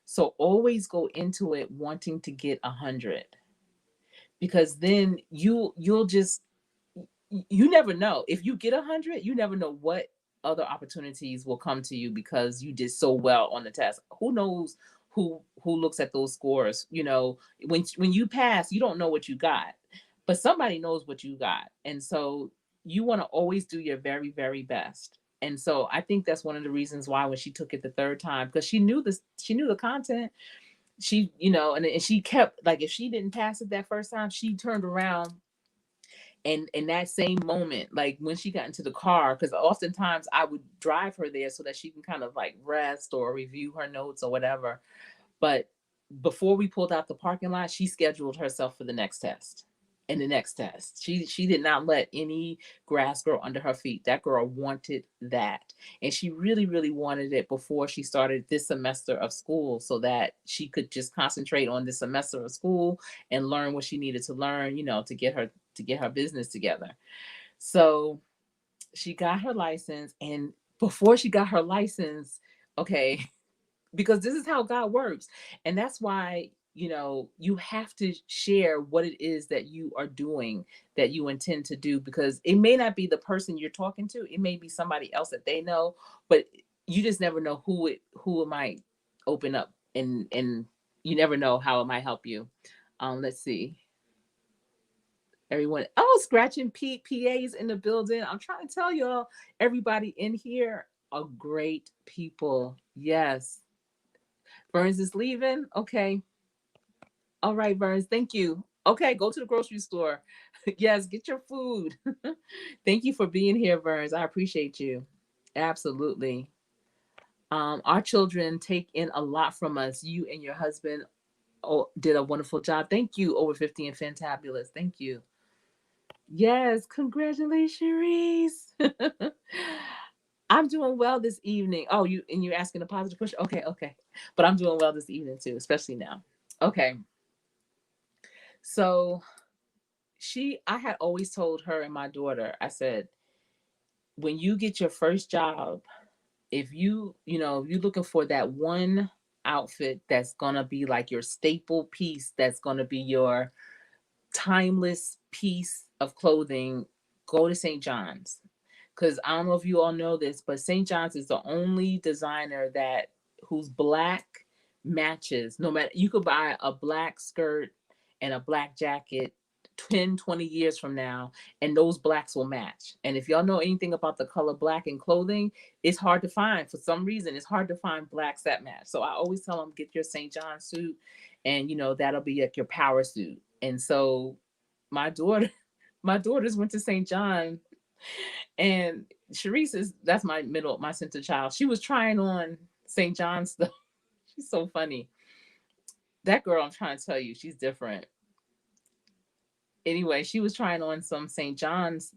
So always go into it wanting to get 100, because then you'll just, you never know. If you get 100, you never know what other opportunities will come to you, because you did so well on the test. Who knows who looks at those scores. You know, when you pass, you don't know what you got, but somebody knows what you got. And so you want to always do your very, very best. And so I think that's one of the reasons why when she took it the third time, because she knew this, she knew the content. She, you know, and she kept like, if she didn't pass it that first time, she turned around and in that same moment, like when she got into the car, because oftentimes I would drive her there so that she can kind of like rest or review her notes or whatever. But before we pulled out the parking lot, she scheduled herself for the next test. And the next test, she did not let any grass grow under her feet. That girl wanted that, and she really, really wanted it before she started this semester of school, so that she could just concentrate on this semester of school and learn what she needed to learn, you know, to get her business together. So she got her license, and before she got her license, okay, because this is how God works. And that's why, you know, you have to share what it is that you are doing, that you intend to do, because it may not be the person you're talking to, it may be somebody else that they know, but you just never know who it might open up, and you never know how it might help you. Let's see. Everyone, oh, Scratching Pete PA's in the building. I'm trying to tell y'all, everybody in here are great people. Yes. Burns is leaving. Okay. All right, Burns. Thank you. Okay, go to the grocery store. Yes, get your food. Thank you for being here, Burns. I appreciate you. Absolutely. Our children take in a lot from us. You and your husband did a wonderful job. Thank you, Over 50 and Fantabulous. Thank you. Yes, congratulations, Reese. I'm doing well this evening. Oh, you're asking a positive question? Okay, okay. But I'm doing well this evening too, especially now. Okay. So I had always told her and my daughter, I said, when you get your first job, if if you're looking for that one outfit that's gonna be like your staple piece, that's gonna be your timeless piece of clothing, go to St. John's. Because I don't know if you all know this, but St. John's is the only designer that whose black matches. No matter, you could buy a black skirt and a black jacket 10, 20 years from now, and those blacks will match. And if y'all know anything about the color black in clothing, it's hard to find. For some reason, it's hard to find blacks that match. So I always tell them, get your St. John suit, and that'll be like your power suit. And so my daughter, my daughters went to St. John, and Sharice is that's my center child. She was trying on St. John stuff. She's so funny. That girl, I'm trying to tell you, she's different. Anyway, she was trying on some St. John's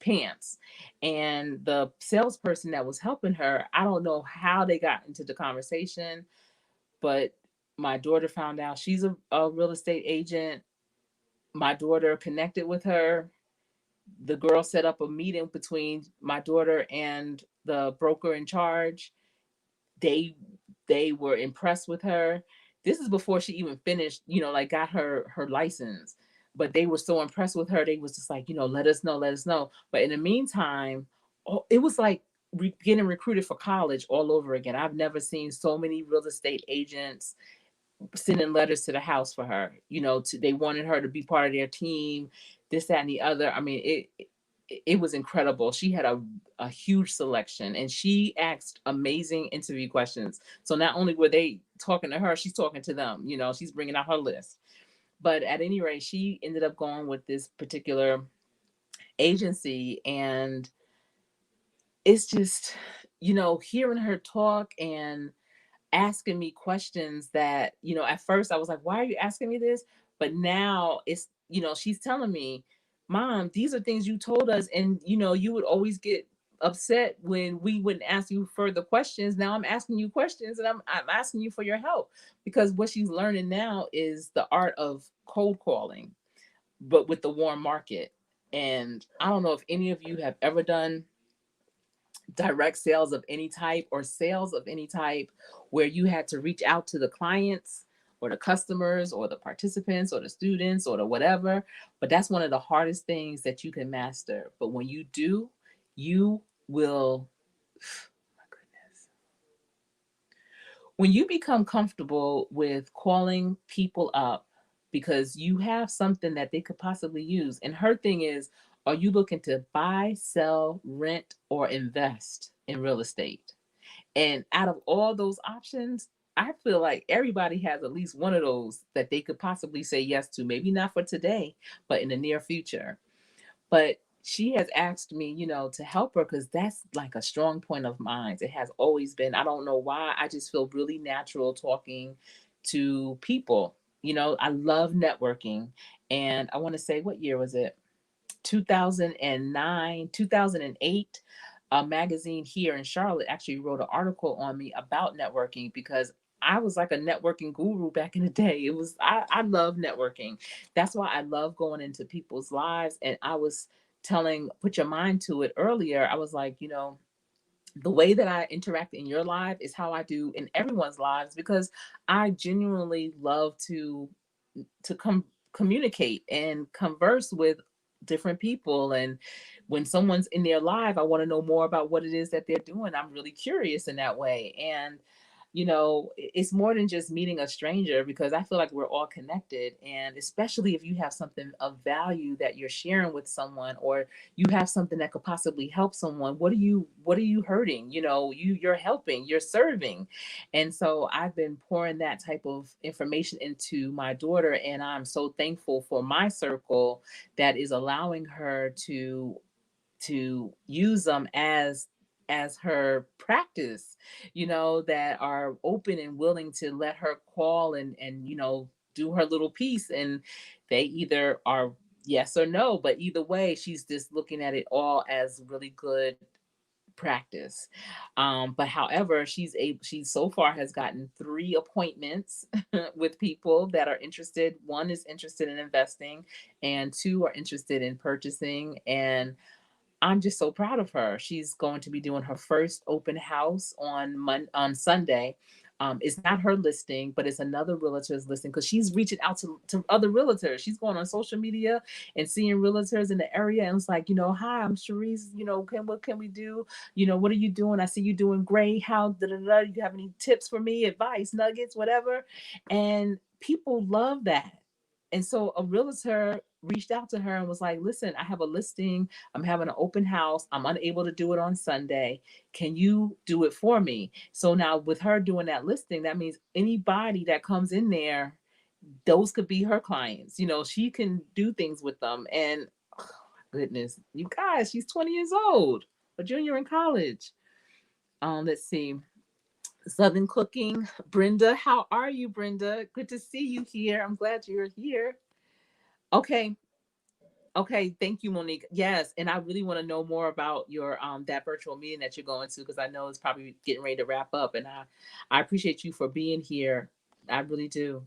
pants, and the salesperson that was helping her, I don't know how they got into the conversation, but my daughter found out she's a real estate agent. My daughter connected with her. The girl set up a meeting between my daughter and the broker in charge. They they were impressed with her. This is before she even finished, like got her license. But they were so impressed with her, they was just like, let us know. But in the meantime, it was like getting recruited for college all over again. I've never seen so many real estate agents sending letters to the house for her. They wanted her to be part of their team, this, that, and the other. I mean, it was incredible. She had a huge selection, and she asked amazing interview questions. So not only were they talking to her, she's talking to them. She's bringing out her list. But at any rate, she ended up going with this particular agency, and it's just, hearing her talk and asking me questions that, at first I was like, why are you asking me this? But now it's, she's telling me, Mom, these are things you told us. And, you would always get upset when we wouldn't ask you further questions. Now I'm asking you questions, and I'm asking you for your help, because what she's learning now is the art of cold calling, but with the warm market. And I don't know if any of you have ever done direct sales of any type, or sales of any type, where you had to reach out to the clients or the customers or the participants or the students or the whatever. But that's one of the hardest things that you can master. But when you do, you will, my goodness, When you become comfortable with calling people up because you have something that they could possibly use, and her thing is, are you looking to buy, sell, rent, or invest in real estate? And out of all those options, I feel like everybody has at least one of those that they could possibly say yes to. Maybe not for today, but in the near future. But she has asked me, to help her because that's like a strong point of mine. It has always been. I don't know why. I just feel really natural talking to people. I love networking. And I want to say, what year was it? 2009, 2008, a magazine here in Charlotte actually wrote an article on me about networking because I was like a networking guru back in the day. I love networking. That's why I love going into people's lives. And I was telling, put your mind to it earlier. I was like, the way that I interact in your life is how I do in everyone's lives because I genuinely love to communicate and converse with different people. And when someone's in their life, I want to know more about what it is that they're doing. I'm really curious in that way. And it's more than just meeting a stranger because I feel like we're all connected. And especially if you have something of value that you're sharing with someone, or you have something that could possibly help someone, what are you hurting? You're helping, you're serving. And so I've been pouring that type of information into my daughter, and I'm so thankful for my circle that is allowing her to use them as her practice, that are open and willing to let her call and do her little piece. And they either are yes or no, but either way, she's just looking at it all as really good practice. But however, she so far has gotten 3 appointments with people that are interested. One is interested in investing, and two are interested in purchasing. And I'm just so proud of her. She's going to be doing her first open house on Sunday. It's not her listing, but it's another realtor's listing because she's reaching out to other realtors. She's going on social media and seeing realtors in the area, and it's like, hi, I'm Cherise. What can we do? What are you doing? I see you doing great. How da da da? You have any tips for me? Advice, nuggets, whatever? And people love that. And so a realtor reached out to her and was like, listen, I have a listing. I'm having an open house. I'm unable to do it on Sunday. Can you do it for me? So now, with her doing that listing, that means anybody that comes in there, those could be her clients. She can do things with them. And oh, goodness, you guys, she's 20 years old, a junior in college. Let's see. Southern Cooking, Brenda. How are you, Brenda? Good to see you here. I'm glad you're here. Okay. Okay, thank you, Monique. Yes, and I really want to know more about your that virtual meeting that you're going to because I know it's probably getting ready to wrap up, and I appreciate you for being here. I really do.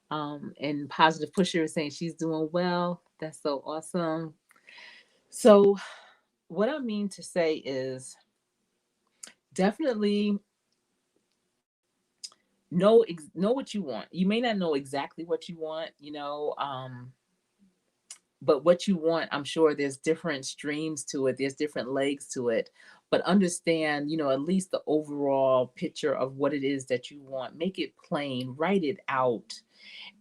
And Positive Pusher is saying she's doing well. That's so awesome. So, what I mean to say is definitely know what you want. You may not know exactly what you want, but what you want, I'm sure there's different streams to it, there's different legs to it. But understand, at least the overall picture of what it is that you want. Make it plain, write it out.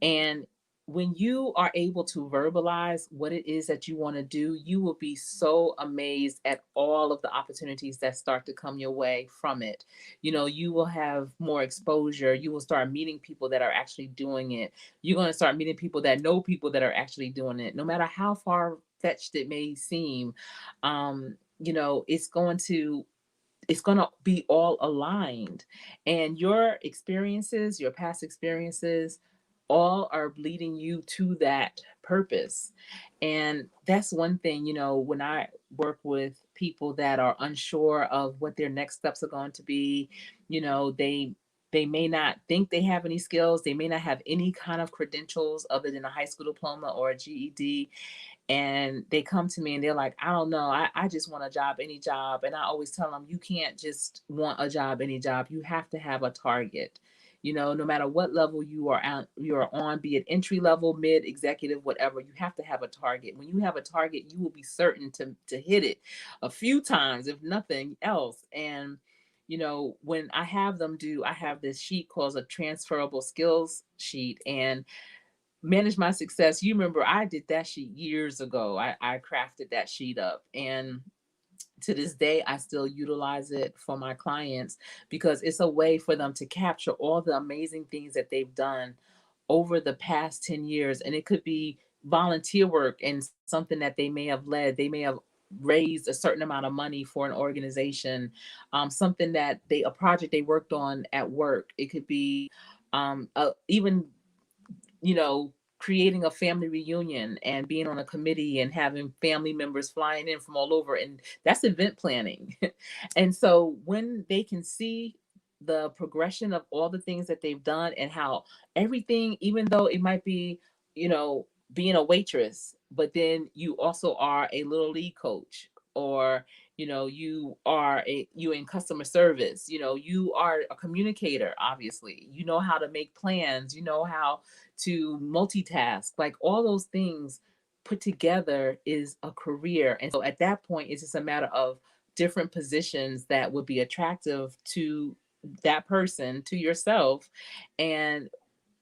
And when you are able to verbalize what it is that you want to do, you will be so amazed at all of the opportunities that start to come your way from it. You will have more exposure. You will start meeting people that are actually doing it. You're going to start meeting people that know people that are actually doing it, no matter how far fetched it may seem. It's going to be all aligned, and your experiences, your past experiences, all are leading you to that purpose. And that's one thing, when I work with people that are unsure of what their next steps are going to be, they may not think they have any skills, they may not have any kind of credentials other than a high school diploma or a GED, and they come to me and they're like, I don't know, I just want a job, any job. And I always tell them, you can't just want a job, any job. You have to have a target. No matter what level you're on, be it entry level, mid, executive, whatever, you have to have a target. When you have a target, you will be certain to hit it a few times, if nothing else. And when I have them do, I have this sheet called a transferable skills sheet, and manage my success. You remember I did that sheet years ago. I crafted that sheet up, and to this day I still utilize it for my clients because it's a way for them to capture all the amazing things that they've done over the past 10 years. And it could be volunteer work and something that they may have led. They may have raised a certain amount of money for an organization, something that they a project they worked on at work. It could be even you know, creating a family reunion and being on a committee and having family members flying in from all over. And that's event planning. And so when they can see the progression of all the things that they've done and how everything, even though it might be, you know, being a waitress, but then you also are a little league coach, or you in customer service, you are a communicator. Obviously you know how to make plans, you know how to multitask, like all those things put together is a career. And so at that point, it's just a matter of different positions that would be attractive to that person, to yourself, and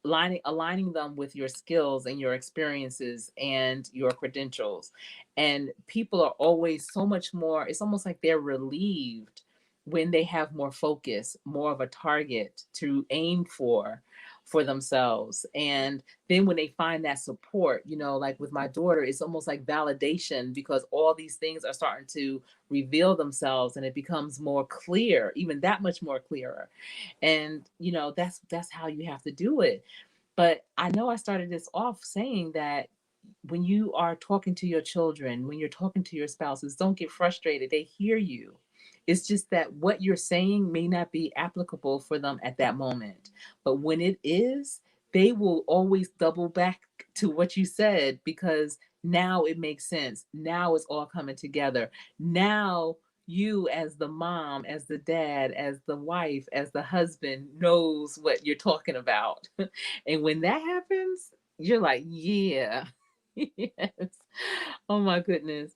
aligning them with your skills and your experiences and your credentials. And people are always so much more, it's almost like they're relieved when they have more focus, more of a target to aim for themselves. And then when they find that support, like with my daughter, it's almost like validation because all these things are starting to reveal themselves and it becomes more clear, even that much more clearer. And that's how you have to do it. But I know I started this off saying that when you are talking to your children, when you're talking to your spouses, don't get frustrated. They hear you. It's just that what you're saying may not be applicable for them at that moment. But when it is, they will always double back to what you said because now it makes sense. Now it's all coming together. Now you, as the mom, as the dad, as the wife, as the husband, knows what you're talking about. And when that happens, you're like, yeah. Yes. Oh my goodness.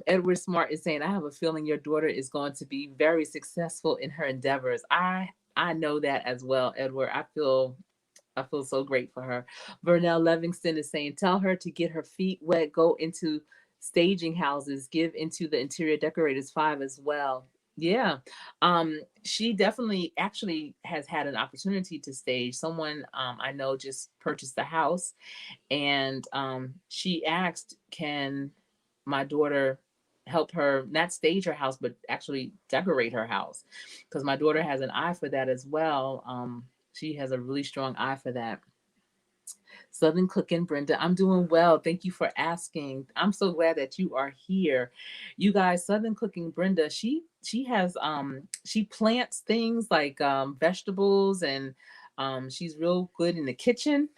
Edward Smart is saying, I have a feeling your daughter is going to be very successful in her endeavors. I know that as well, Edward. I feel so great for her. Vernell Livingston is saying, tell her to get her feet wet, go into staging houses, give into the interior decorators 5 as well. Yeah. She definitely actually has had an opportunity to stage. Someone I know just purchased a house, and she asked, can my daughter help her not stage her house, but actually decorate her house? Because my daughter has an eye for that as well. She has a really strong eye for that. Southern Cooking, Brenda. I'm doing well. Thank you for asking. I'm so glad that you are here. You guys, Southern Cooking, Brenda, she has she plants things like vegetables, and she's real good in the kitchen,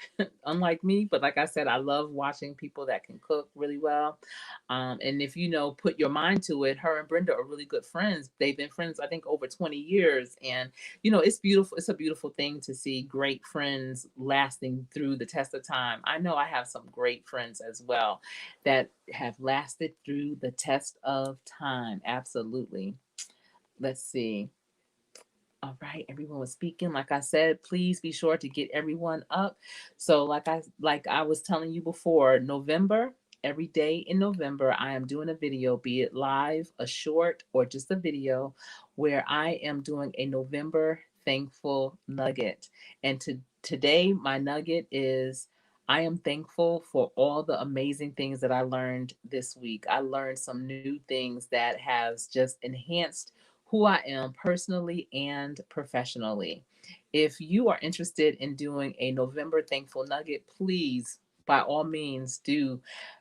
unlike me. But like I said, I love watching people that can cook really well. And if put your mind to it, her and Brenda are really good friends. They've been friends, I think, over 20 years. And it's beautiful. It's a beautiful thing to see great friends lasting through the test of time. I know I have some great friends as well that have lasted through the test of time. Absolutely. Let's see. All right, everyone was speaking. Like I said, please be sure to get everyone up. So like I was telling you before, November, every day in November, I am doing a video, be it live, a short, or just a video, where I am doing a November thankful nugget. And today, my nugget is, I am thankful for all the amazing things that I learned this week. I learned some new things that has just enhanced who I am personally and professionally. If you are interested in doing a November Thankful Nugget, please, by all means, do.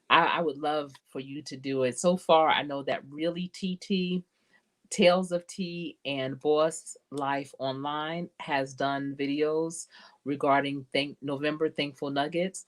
I would love for you to do it. So far, I know that Really TT, Tales of Tea, and Boss Life Online has done videos regarding November Thankful Nuggets.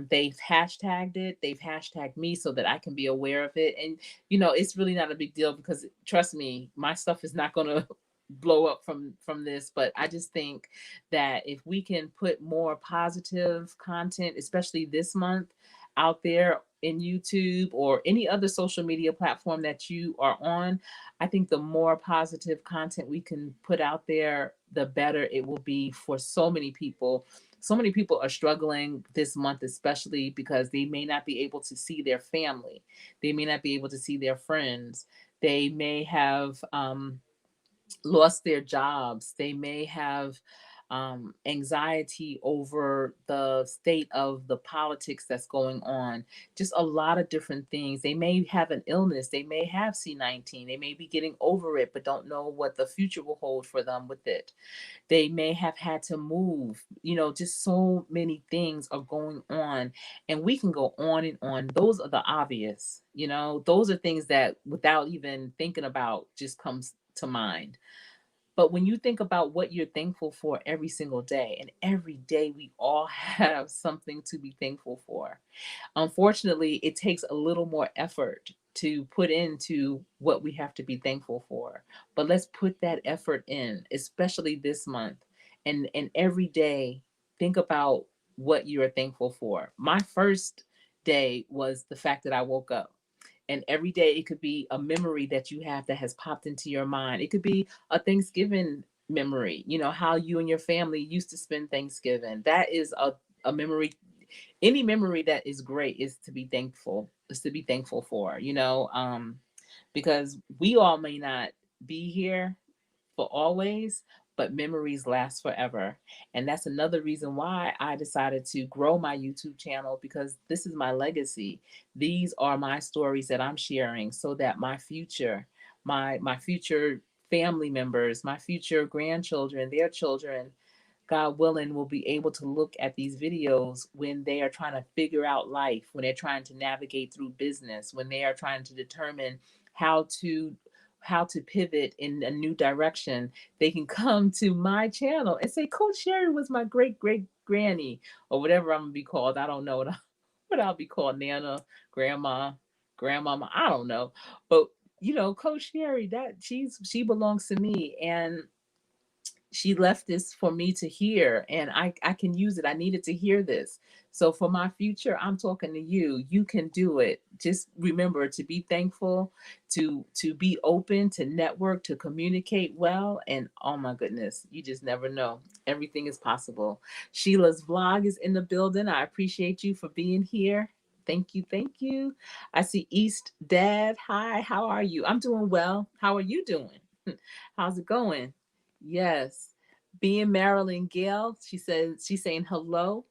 They've hashtagged it. They've hashtagged me so that I can be aware of it. And it's really not a big deal because trust me, my stuff is not going to blow up from this. But I just think that if we can put more positive content, especially this month, out there, in YouTube or any other social media platform that you are on, I think the more positive content we can put out there, the better it will be for so many people. So many people are struggling this month, especially because they may not be able to see their family. They may not be able to see their friends. They may have lost their jobs. They may have anxiety over the state of the politics that's going on. Just a lot of different things. They may have an illness. They may have C-19. They may be getting over it, but don't know what the future will hold for them with it. They may have had to move. Just so many things are going on, and we can go on and on. Those are the obvious. Those are things that without even thinking about just comes to mind. But when you think about what you're thankful for every single day, and every day we all have something to be thankful for. Unfortunately, it takes a little more effort to put into what we have to be thankful for. But let's put that effort in, especially this month. And every day, think about what you are thankful for. My first day was the fact that I woke up. And every day it could be a memory that you have that has popped into your mind. It could be a Thanksgiving memory, how you and your family used to spend Thanksgiving. That is a memory. Any memory that is great is to be thankful for, because we all may not be here for always, but memories last forever. And that's another reason why I decided to grow my YouTube channel, because this is my legacy. These are my stories that I'm sharing so that my future family members, my future grandchildren, their children, God willing, will be able to look at these videos when they are trying to figure out life, when they're trying to navigate through business, when they are trying to determine how to how to pivot in a new direction. They can come to my channel and say, Coach Sherry was my great great granny, or whatever I'm gonna be called. I don't know what I'll be called, Nana, Grandma, Grandmama. I don't know, but Coach Sherry, that she belongs to me, and she left this for me to hear, and I can use it. I needed to hear this. So for my future, I'm talking to you. You can do it. Just remember to be thankful, to be open, to network, to communicate well, and oh my goodness, you just never know. Everything is possible. Sheila's vlog is in the building. I appreciate you for being here. Thank you, thank you. I see East Dad. Hi, how are you? I'm doing well. How are you doing? How's it going? Yes. Being Marilyn Gale, she's saying hello,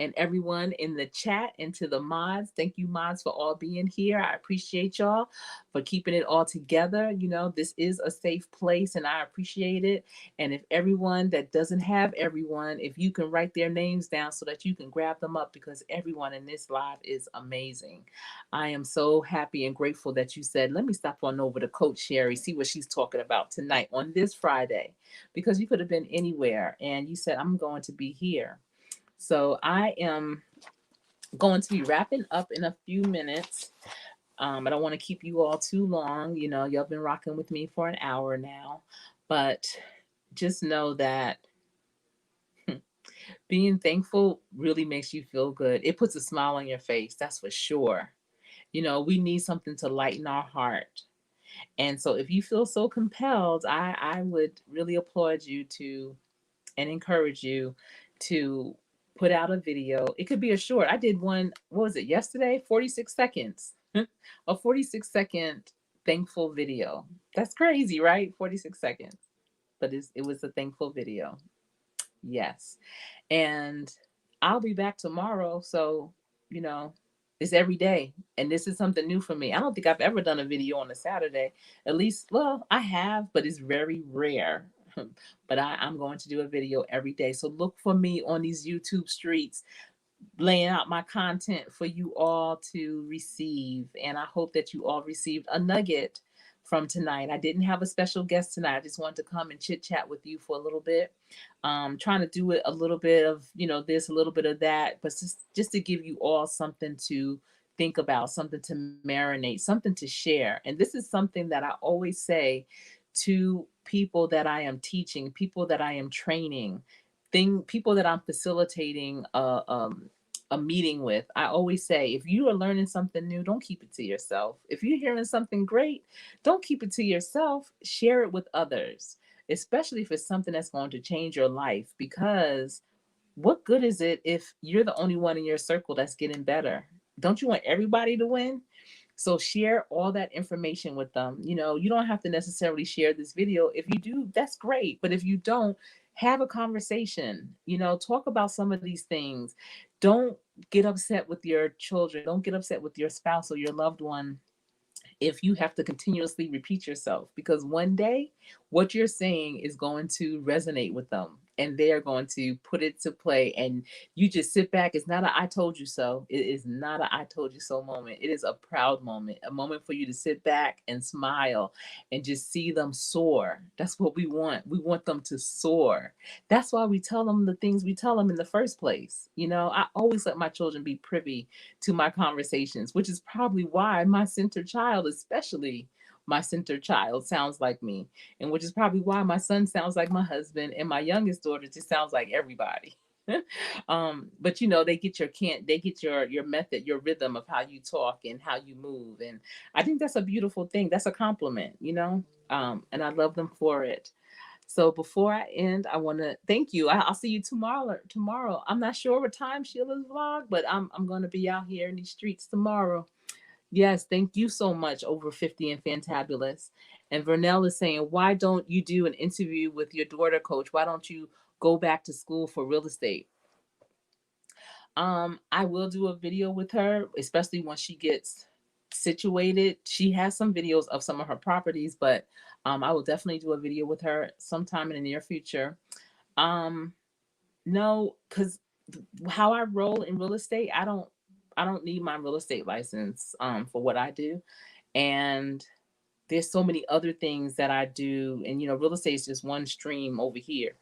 and everyone in the chat and to the mods. Thank you, mods, for all being here. I appreciate y'all for keeping it all together. This is a safe place, and I appreciate it. And if everyone that doesn't have everyone, if you can write their names down so that you can grab them up, because everyone in this live is amazing. I am so happy and grateful that you said, let me stop on over to Coach Sherry, see what she's talking about tonight on this Friday, because you could have been anywhere and you said, I'm going to be here. So I am going to be wrapping up in a few minutes. I don't want to keep you all too long. Y'all been rocking with me for an hour now, but just know that being thankful really makes you feel good. It puts a smile on your face, that's for sure. We need something to lighten our heart. And so if you feel so compelled, I would really applaud you to and encourage you to put out a video. It could be a short. I did one, what was it, yesterday? 46 seconds. A 46-second thankful video. That's crazy, right? 46 seconds. But it was a thankful video. Yes. And I'll be back tomorrow. So, you know, it's every day. And this is something new for me. I don't think I've ever done a video on a Saturday. At least, well, I have, but it's very rare. But I'm going to do a video every day. So look for me on these YouTube streets, laying out my content for you all to receive. And I hope that you all received a nugget from tonight. I didn't have a special guest tonight. I just wanted to come and chit chat with you for a little bit. Trying to do it a little bit of, this, a little bit of that, but just to give you all something to think about, something to marinate, something to share. And this is something that I always say to people that I am teaching, people that I am training, people that I'm facilitating a meeting with, I always say, if you are learning something new, don't keep it to yourself. If you're hearing something great, don't keep it to yourself. Share it with others, especially if it's something that's going to change your life. Because what good is it if you're the only one in your circle that's getting better? Don't you want everybody to win? So share all that information with them. You don't have to necessarily share this video. If you do, that's great. But if you don't, have a conversation. Talk about some of these things. Don't get upset with your children. Don't get upset with your spouse or your loved one if you have to continuously repeat yourself, because one day what you're saying is going to resonate with them and they are going to put it to play, and you just sit back. It's not a I told you so. It is not a I told you so moment. It is a proud moment, a moment for you to sit back and smile and just see them soar. That's what we want. We want them to soar. That's why we tell them the things we tell them in the first place. I always let my children be privy to my conversations, which is probably why my center child, especially my center child, sounds like me, and which is probably why my son sounds like my husband, and my youngest daughter just sounds like everybody. But they get your method, your rhythm of how you talk and how you move, and I think that's a beautiful thing. That's a compliment. And I love them for it. So before I end, I want to thank you. I'll see you tomorrow. Tomorrow, I'm not sure what time Sheila's vlog, but I'm going to be out here in these streets tomorrow. Yes, thank you so much. Over 50 and fantabulous. And Vernell is saying, why don't you do an interview with your daughter, Coach? Why don't you go back to school for real estate? I will do a video with her, especially once she gets situated. She has some videos of some of her properties, but I will definitely do a video with her sometime in the near future. Um, no, because how I roll in real estate, I don't need my real estate license for what I do. And there's so many other things that I do. And real estate is just one stream over here.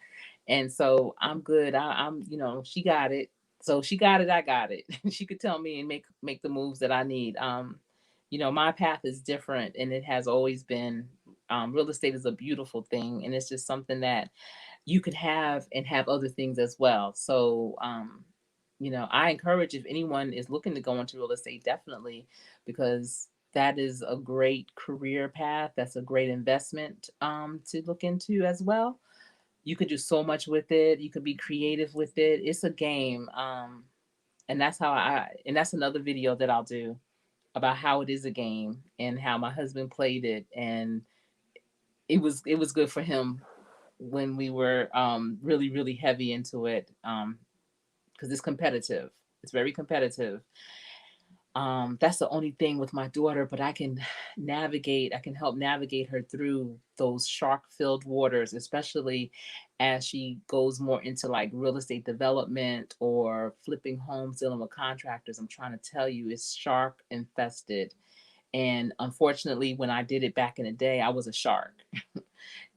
And so I'm good. I'm she got it. So she got it, I got it. She could tell me and make the moves that I need. My path is different and it has always been. Real estate is a beautiful thing, and it's just something that you could have and have other things as well. So I encourage, if anyone is looking to go into real estate, definitely, because that is a great career path. That's a great investment to look into as well. You could do so much with it. You could be creative with it. It's a game. And that's another video that I'll do about how it is a game and how my husband played it, and it was good for him when we were really really heavy into it, because it's competitive. It's very competitive. That's the only thing with my daughter, but I can help navigate her through those shark filled waters, especially as she goes more into like real estate development or flipping homes, dealing with contractors. I'm trying to tell you, it's shark infested. And unfortunately, when I did it back in the day, I was a shark.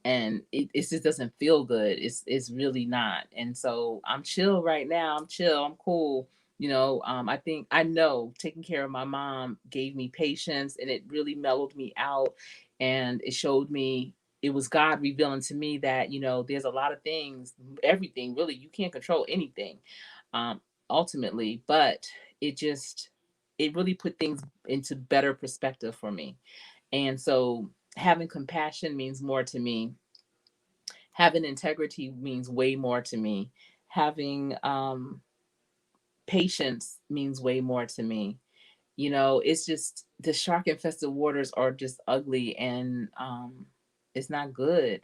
And it just doesn't feel good. It's really not. And so I'm chill right now. I'm chill. I'm cool. I think I know taking care of my mom gave me patience, and it really mellowed me out, and it showed me, it was God revealing to me that there's a lot of things, everything really, you can't control anything, um, ultimately, but it really put things into better perspective for me. And so having compassion means more to me. Having integrity means way more to me. Having patience means way more to me. It's just the shark infested waters are just ugly, and it's not good.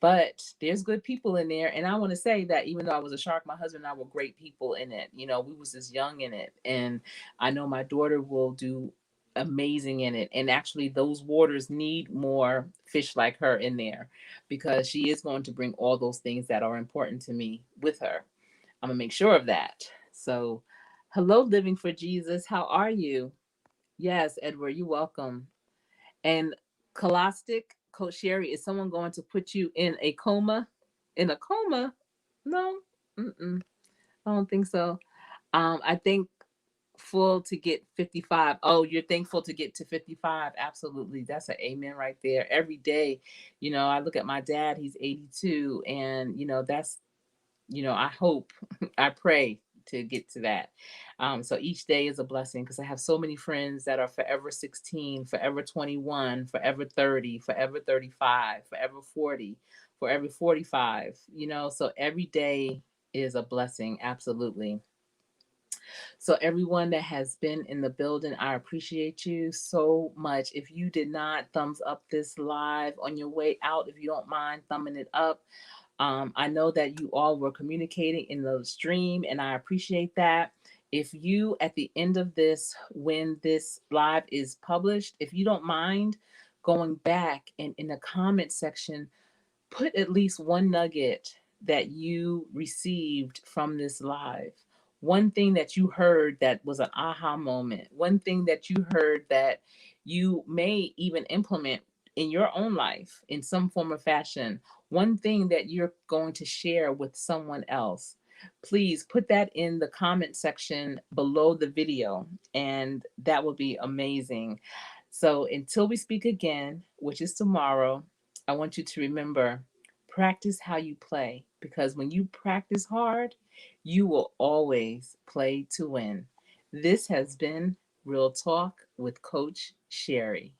But there's good people in there, and I want to say that even though I was a shark, my husband and I were great people in it. We was just young in it, and I know my daughter will do amazing in it. And actually, those waters need more fish like her in there, because she is going to bring all those things that are important to me with her. I'm gonna make sure of that. So, hello, Living for Jesus. How are you? Yes, Edward, you're welcome. And Colostic, Coach Sherry, is someone going to put you in a coma? In a coma? No, mm-mm, I don't think so. I think full to get 55. Oh, you're thankful to get to 55. Absolutely. That's an amen right there. Every day, I look at my dad, he's 82, and that's, I hope, I pray to get to that. So each day is a blessing because I have so many friends that are forever 16, forever 21, forever 30, forever 35, forever 40, forever 45, so every day is a blessing. Absolutely. So, everyone that has been in the building, I appreciate you so much. If you did not thumbs up this live on your way out, if you don't mind thumbing it up, I know that you all were communicating in the stream, and I appreciate that. If you, at the end of this, when this live is published, if you don't mind going back and in the comment section, put at least one nugget that you received from this live. One thing that you heard that was an aha moment. One thing that you heard that you may even implement in your own life in some form or fashion. One thing that you're going to share with someone else. Please put that in the comment section below the video, and that will be amazing. So until we speak again, which is tomorrow, I want you to remember, practice how you play, because when you practice hard, you will always play to win. This has been Real Talk with Coach Sherry.